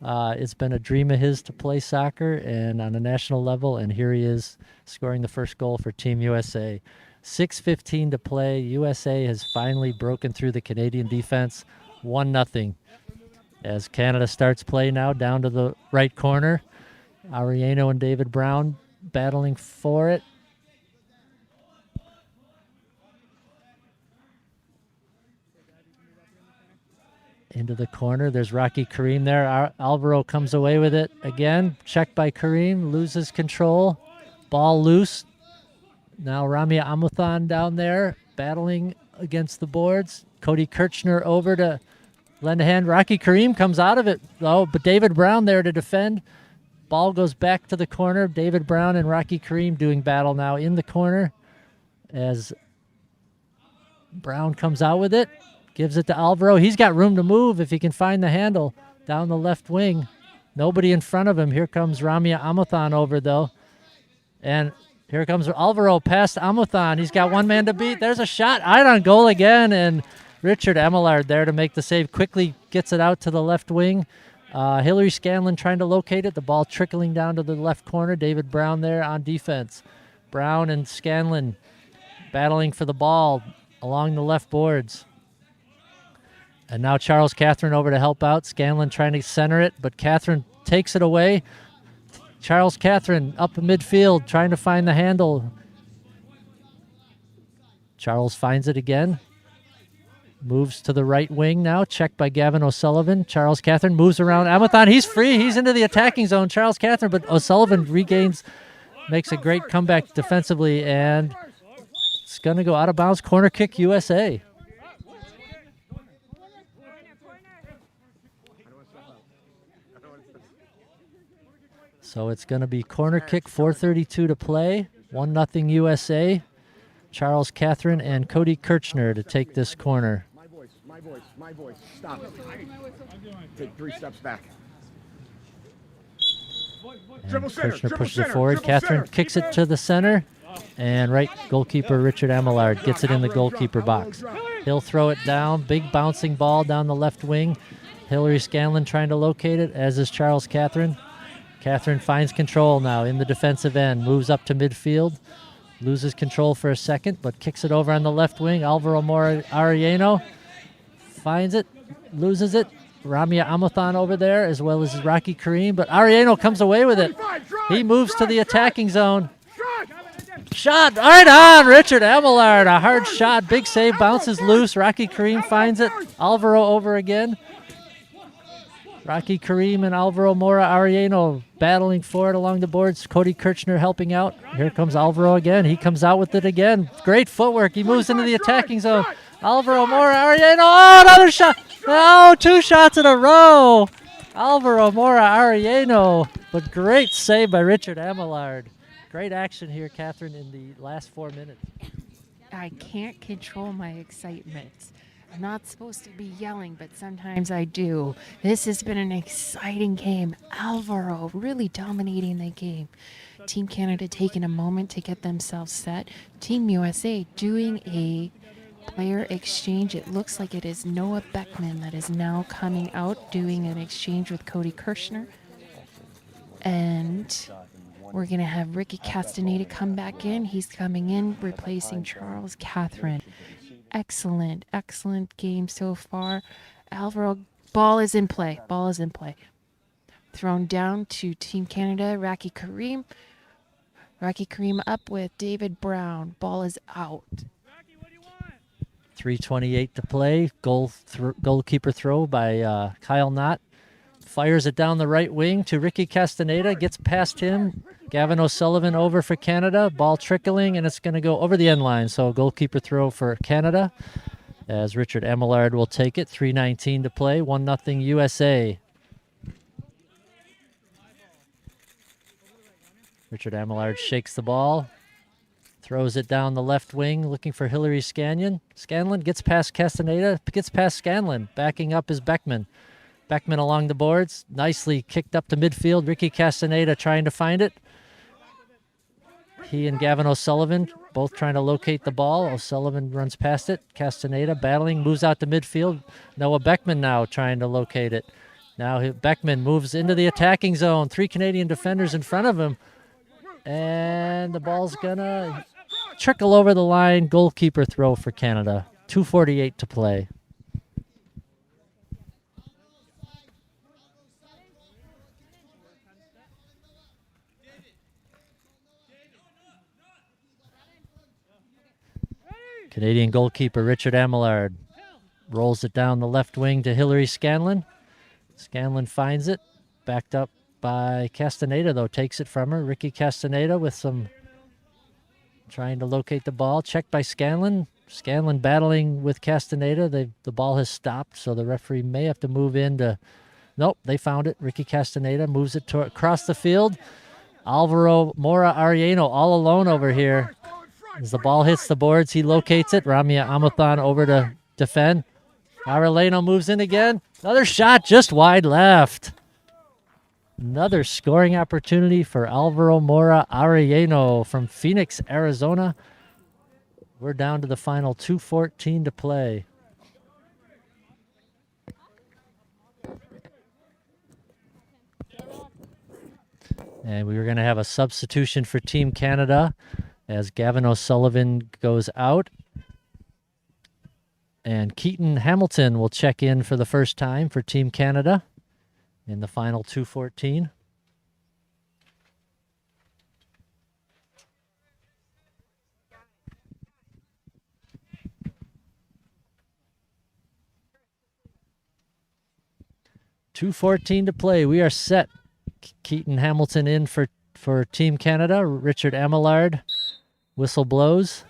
It's been a dream of his to play soccer and on a national level, and here he is scoring the first goal for Team USA. 6:15 to play. USA has finally broken through the Canadian defense. 1-0. As Canada starts play now down to the right corner. Arellano and David Brown battling for it. Into the corner. There's Rocky Kareem there. Alvaro comes away with it again. Checked by Kareem. Loses control. Ball loose. Now Ramia Amuthon down there battling against the boards. Cody Kirchner over to lend a hand. Rocky Kareem comes out of it, though, but David Brown there to defend. Ball goes back to the corner. David Brown and Rocky Kareem doing battle now in the corner as Brown comes out with it. Gives it to Alvaro. He's got room to move if he can find the handle down the left wing. Nobody in front of him. Here comes Ramia Amuthon over, though. And here comes Alvaro past Amuthon. He's got one man to beat. There's a shot. Eyed on goal again. And Richard Emillard there to make the save. Quickly gets it out to the left wing. Hillary Scanlon trying to locate it. The ball trickling down to the left corner. David Brown there on defense. Brown and Scanlon battling for the ball along the left boards. And now Charles Catherine over to help out. Scanlon trying to center it, but Catherine takes it away. Charles Catherine up in midfield trying to find the handle. Charles finds it again. Moves to the right wing now. Checked by Gavin O'Sullivan. Charles Catherine moves around Amathon. He's free. He's into the attacking zone. Charles Catherine, but O'Sullivan regains, makes a great comeback defensively, and it's going to go out of bounds. Corner kick USA. So it's going to be corner kick, 4:32 to play, 1-0 USA. Charles Catherine and Cody Kirchner to take this corner. My voice, stop it. Take 3 steps back. And Kirchner pushes it forward. Catherine kicks it to the center. And right goalkeeper Richard Amillard gets it in the goalkeeper box. He'll throw it down. Big bouncing ball down the left wing. Hillary Scanlon trying to locate it, as is Charles Catherine. Catherine finds control now in the defensive end. Moves up to midfield. Loses control for a second, but kicks it over on the left wing. Alvaro Mora Arellano finds it, loses it. Ramia Amuthon over there, as well as Rocky Kareem, but Arellano comes away with it. He moves to the attacking zone. Shot right on Richard Abelard. A hard shot, big save, bounces loose. Rocky Kareem finds it. Alvaro over again. Rocky Kareem and Alvaro Mora Arellano battling for it along the boards. Cody Kirchner helping out. Here comes Alvaro again. He comes out with it again. Great footwork. He moves into the attacking zone. Alvaro Mora Arellano. Oh, another shot. Oh, 2 shots in a row. Alvaro Mora Arellano. But great save by Richard Amillard. Great action here, Catherine, in the last 4 minutes. I can't control my excitement. I'm not supposed to be yelling, but sometimes I do. This has been an exciting game. Alvaro really dominating the game. Team Canada taking a moment to get themselves set. Team USA doing a player exchange. It looks like it is Noah Beckman that is now coming out doing an exchange with Cody Kirshner. And we're going to have Ricky Castaneda come back in. He's coming in, replacing Charles Catherine. Excellent, excellent game so far. Alvaro, ball is in play. Ball is in play. Thrown down to Team Canada, Raki Kareem. Raki Kareem up with David Brown. Ball is out. 3:28 to play. Goalkeeper throw by Kyle Knott. Fires it down the right wing to Ricky Castaneda. Gets past him. Gavin O'Sullivan over for Canada. Ball trickling, and it's going to go over the end line. So goalkeeper throw for Canada as Richard Emillard will take it. 3:19 to play. 1-0 USA. Richard Emillard shakes the ball. Throws it down the left wing, looking for Hillary Scanlon. Scanlon gets past Castaneda, gets past Scanlon. Backing up is Beckman. Beckman along the boards, nicely kicked up to midfield. Ricky Castaneda trying to find it. He and Gavin O'Sullivan both trying to locate the ball. O'Sullivan runs past it. Castaneda battling, moves out to midfield. Noah Beckman now trying to locate it. Now Beckman moves into the attacking zone. 3 Canadian defenders in front of him. And the ball's gonna trickle over the line. Goalkeeper throw for Canada. 2:48 to play. Canadian goalkeeper Richard Emillard rolls it down the left wing to Hillary Scanlon. Scanlon finds it. Backed up by Castaneda, though, takes it from her. Ricky Castaneda with some trying to locate the ball. Checked by Scanlon. Scanlon battling with Castaneda. The ball has stopped, so the referee may have to move in to... Nope, they found it. Ricky Castaneda moves it across the field. Alvaro Mora Ariano all alone over here. As the ball hits the boards, he locates it. Ramia Amathan over to defend. Arellano moves in again. Another shot just wide left. Another scoring opportunity for Alvaro Mora Arellano from Phoenix, Arizona. We're down to the final 2:14 to play. And we were going to have a substitution for Team Canada as Gavin O'Sullivan goes out. And Keaton Hamilton will check in for the first time for Team Canada in the final 2:14. .214 to play. We are set. Keaton Hamilton in for Team Canada. Richard Emillard. Whistle blows.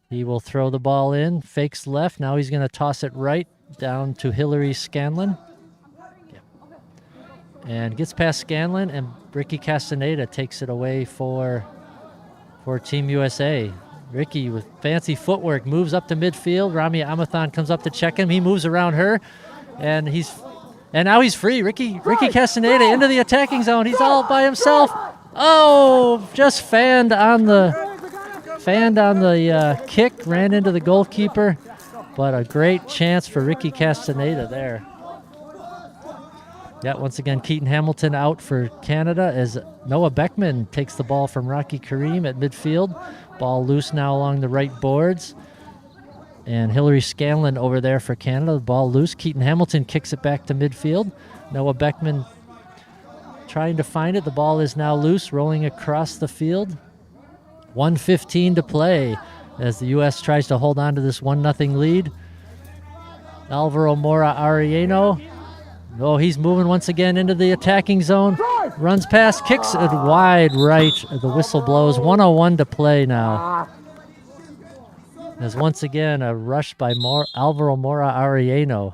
He will throw the ball in. Fakes left. Now he's going to toss it right down to Hillary Scanlon. And gets past Scanlon, and Ricky Castaneda takes it away for Team USA. Ricky with fancy footwork moves up to midfield. Ramia Amathan comes up to check him. He moves around her, and now he's free. Ricky Castaneda into the attacking zone. He's all by himself. Oh, just fanned on the kick, ran into the goalkeeper, but a great chance for Ricky Castaneda there. Yeah, once again, Keaton Hamilton out for Canada as Noah Beckman takes the ball from Raki Kareem at midfield. Ball loose now along the right boards. And Hillary Scanlon over there for Canada. The ball loose. Keaton Hamilton kicks it back to midfield. Noah Beckman trying to find it. The ball is now loose, rolling across the field. 1:15 to play as the U.S. tries to hold on to this 1-0 lead. Alvaro Mora Arellano. Oh, he's moving once again into the attacking zone. Runs past, kicks it wide right. The whistle blows. 1:01 to play now. There's once again a rush by Alvaro Mora Arellano.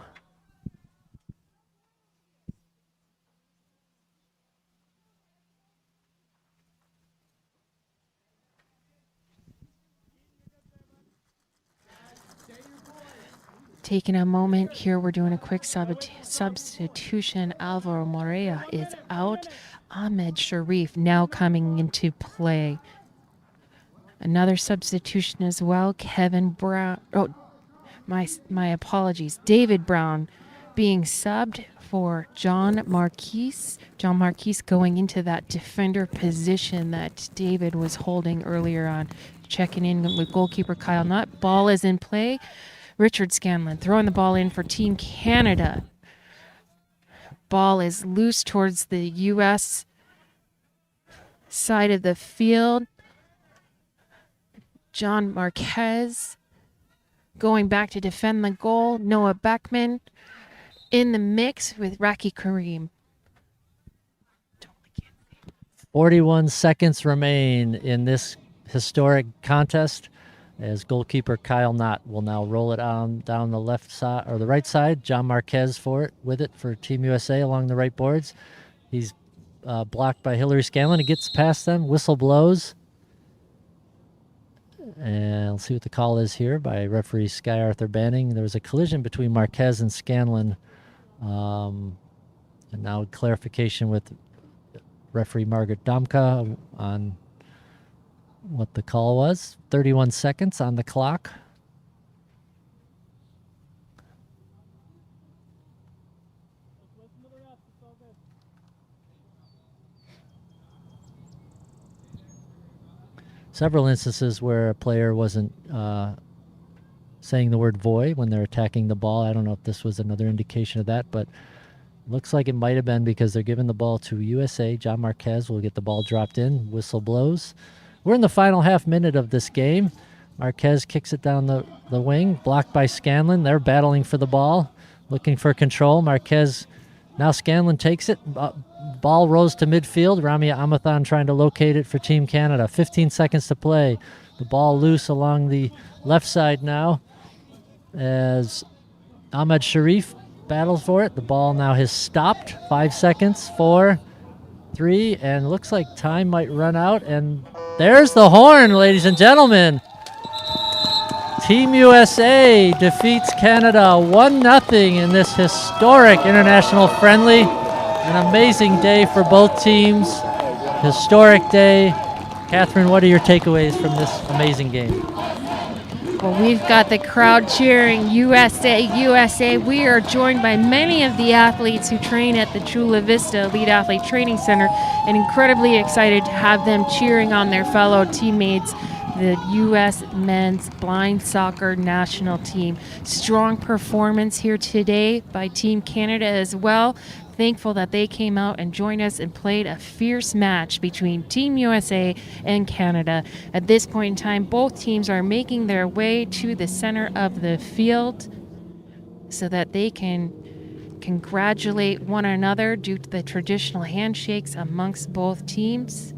taking a moment here. We're doing a quick substitution. Alvaro Morea is out. Ahmed Sharif now coming into play. Another substitution as well. Kevin Brown. Oh, my apologies. David Brown being subbed for John Marquise. John Marquise going into that defender position that David was holding earlier on. Checking in with goalkeeper Kyle Nutt. Ball is in play. Richard Scanlon throwing the ball in for Team Canada. Ball is loose towards the U.S. side of the field. John Marquez going back to defend the goal. Noah Beckman in the mix with Raki Kareem. 41 seconds remain in this historic contest as goalkeeper Kyle Knott will now roll it on down the left side or the right side. John Marquez with it for Team USA along the right boards. He's blocked by Hillary Scanlon. He gets past them. Whistle blows. And let's see what the call is here by referee Sky Arthur Banning. There was a collision between Marquez and Scanlon. And now clarification with referee Margaret Domka on what the call was. 31 seconds on the clock. Several instances where a player wasn't saying the word voy when they're attacking the ball. I don't know if this was another indication of that, but looks like it might have been because they're giving the ball to USA. John Marquez will get the ball dropped in. Whistle blows. We're in the final half minute of this game. Marquez kicks it down the wing, blocked by Scanlon. They're battling for the ball, looking for control. Marquez, now Scanlon takes it. Ball rose to midfield. Ramia Amathan trying to locate it for Team Canada. 15 seconds to play. The ball loose along the left side now as Ahmed Sharif battles for it. The ball now has stopped. 5 seconds, 4, 3, and looks like time might run out. And there's the horn, ladies and gentlemen. Team USA defeats Canada 1-0 in this historic international friendly. An amazing day for both teams. Historic day. Catherine, what are your takeaways from this amazing game? Well, we've got the crowd cheering USA, USA. We are joined by many of the athletes who train at the Chula Vista Elite Athlete Training Center and incredibly excited to have them cheering on their fellow teammates, the U.S. men's blind soccer national team. Strong performance here today by Team Canada as well. Thankful that they came out and joined us and played a fierce match between Team USA and Canada. At this point in time, both teams are making their way to the center of the field so that they can congratulate one another due to the traditional handshakes amongst both teams.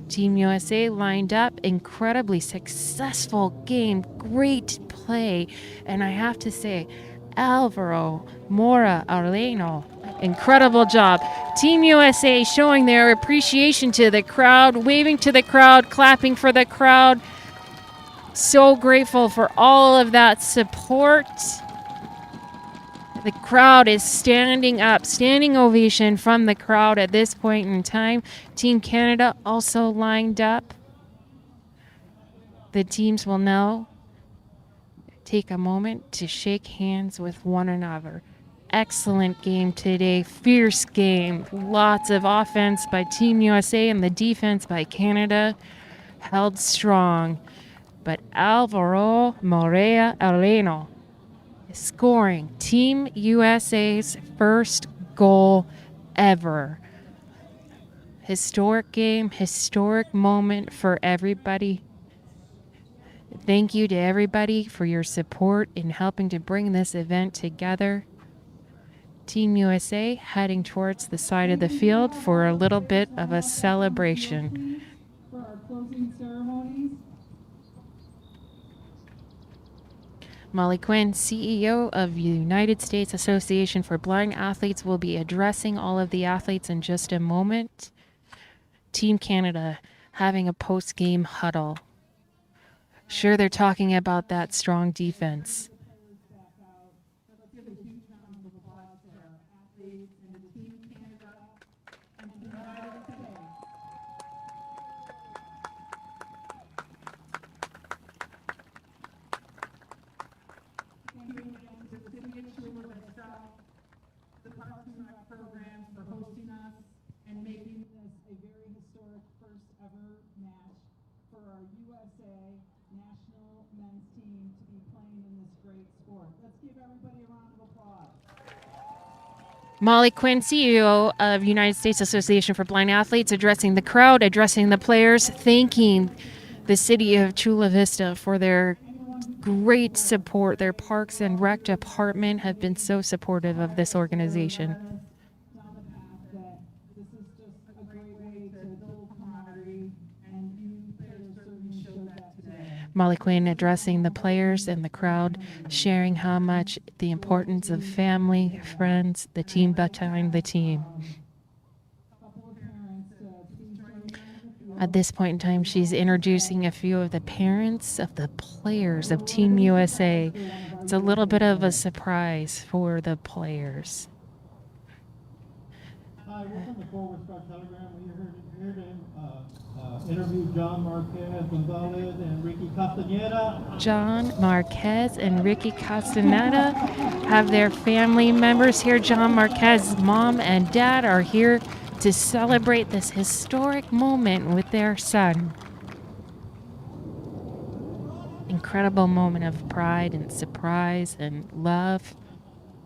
Team USA lined up, incredibly successful game, great play, and I have to say, Alvaro Mora Arleno, incredible job. Team USA showing their appreciation to the crowd, waving to the crowd, clapping for the crowd. So grateful for all of that support. The crowd is standing up, standing ovation from the crowd at this point in time. Team Canada also lined up. The teams will now take a moment to shake hands with one another. Excellent game today, fierce game. Lots of offense by Team USA and the defense by Canada held strong. But Alvaro Morea Arleno scoring Team USA's first goal ever. Historic game, historic moment for everybody. Thank you to everybody for your support in helping to bring this event together. Team USA heading towards the side of the field for a little bit of a celebration. For our closing ceremonies. Molly Quinn, CEO of the United States Association for Blind Athletes, will be addressing all of the athletes in just a moment. Team Canada having a post-game huddle. Sure, they're talking about that strong defense, our USA national men's team to be playing in this great sport. Let's give everybody a round of applause. Molly Quinn, CEO of United States Association for Blind Athletes, addressing the crowd, addressing the players, thanking the city of Chula Vista for their great support. Their Parks and Rec department have been so supportive of this organization. Molly Quinn addressing the players and the crowd, sharing how much the importance of family, friends, the team behind the team. At this point in time, she's introducing a few of the parents of the players of Team USA. It's a little bit of a surprise for the players. Hi, welcome to Forward Star Telegram. We're here to interview John Marquez Gonzalez and Ricky Castaneda. John Marquez and Ricky Castaneda have their family members here. John Marquez's mom and dad are here to celebrate this historic moment with their son. Incredible moment of pride and surprise and love.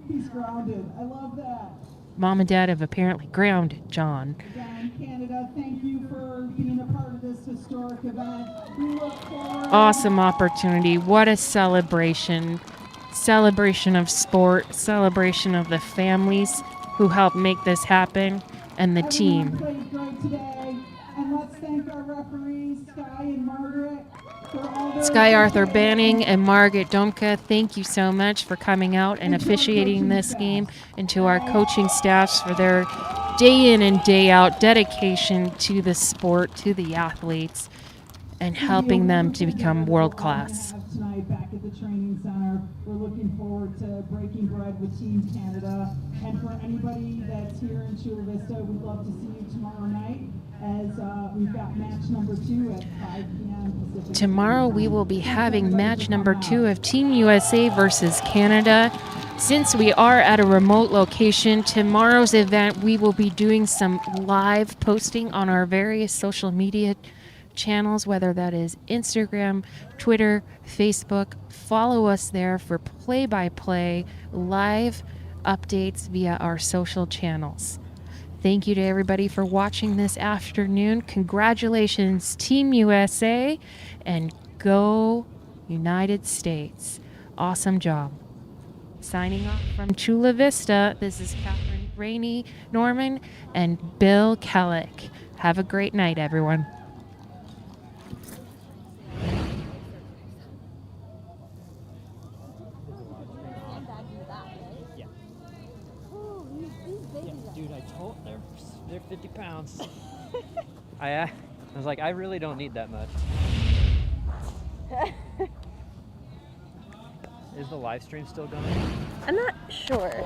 He's grounded. I love that. Mom and dad have apparently grounded John. Again, Canada, thank you for being a part of this historic event. We look forward. Awesome opportunity. What a celebration. Celebration of sport, celebration of the families who helped make this happen, and the team. Everyone played great today. And let's thank our referees, Sky and Margaret, for all their Sky Arthur Banning and Margaret Domka, thank you so much for coming out and officiating this game, and to our coaching staffs for their day in and day out dedication to the sport, to the athletes, and helping them to become world class. Tonight back at the training center. We're looking forward to breaking bread with Team Canada. And for anybody that's here in Chula Vista, we'd love to see you tomorrow night as we've got match number 2 at 5 p.m. Pacific. Tomorrow we will be having match number 2 of Team USA versus Canada. Since we are at a remote location, tomorrow's event we will be doing some live posting on our various social media channels, whether that is Instagram, Twitter, Facebook. Follow us there for play-by-play live updates via our social channels. Thank you to everybody for watching this afternoon. Congratulations, Team USA, and go United States. Awesome job. Signing off from Chula Vista, this is Catherine Rainey Norman and Bill Kellick. Have a great night, everyone. Dude, I told they're 50 pounds. I was like, I really don't need that much. Is the live stream still going? I'm not sure.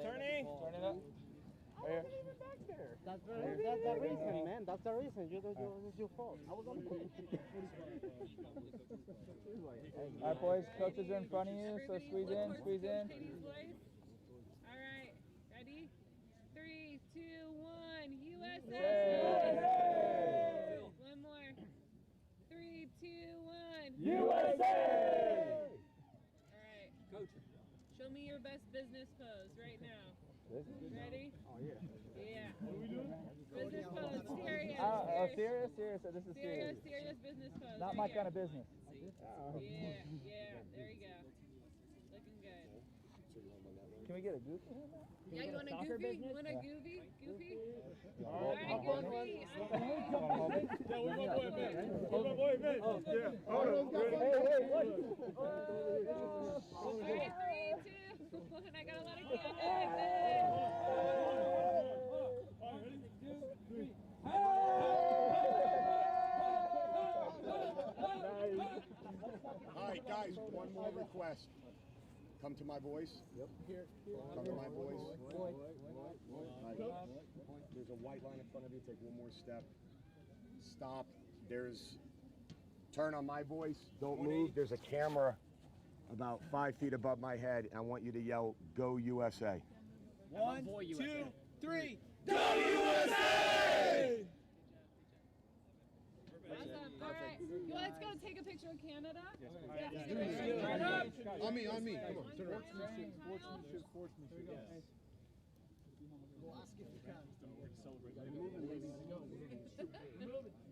Turn it up. Right here. Back there. That's the reason, man. That's the reason. It's your fault. I was on the All right, boys. Coaches are in front of you, so squeeze in, squeeze in. All right, ready? 3, 2, 1, USA! One more. 3, 2, 1, USA! All right, Coach. Show me your best business pose right now. Ready? Oh, yeah. Yeah. What are we doing? Business pose. Serious. Serious. This is serious. Serious business pose. Not my kind of business. Yeah. There you go. Looking good. Can we get a goofy? Yeah, you want a goofy? You want a goofy? Goofy? All right, goofy. Yeah, we're my boy, man. We're my boy, man. Oh, yeah. Hold on. Hey, what? All right, 3, 2, 1. I got a lot of candy. All right, guys, one more request. Come to my voice. Yep. Come to my voice. Right. There's a white line in front of you. Take one more step. Stop. Turn on my voice. Don't move. There's a camera about 5 feet above my head. And I want you to yell, "Go USA." 1, 2, 3. Go USA! Awesome. All right. Let's go take a picture of Canada. On me. Come on. Turn around. Sportsmanship. Yes. Go ask if you can. Celebrate.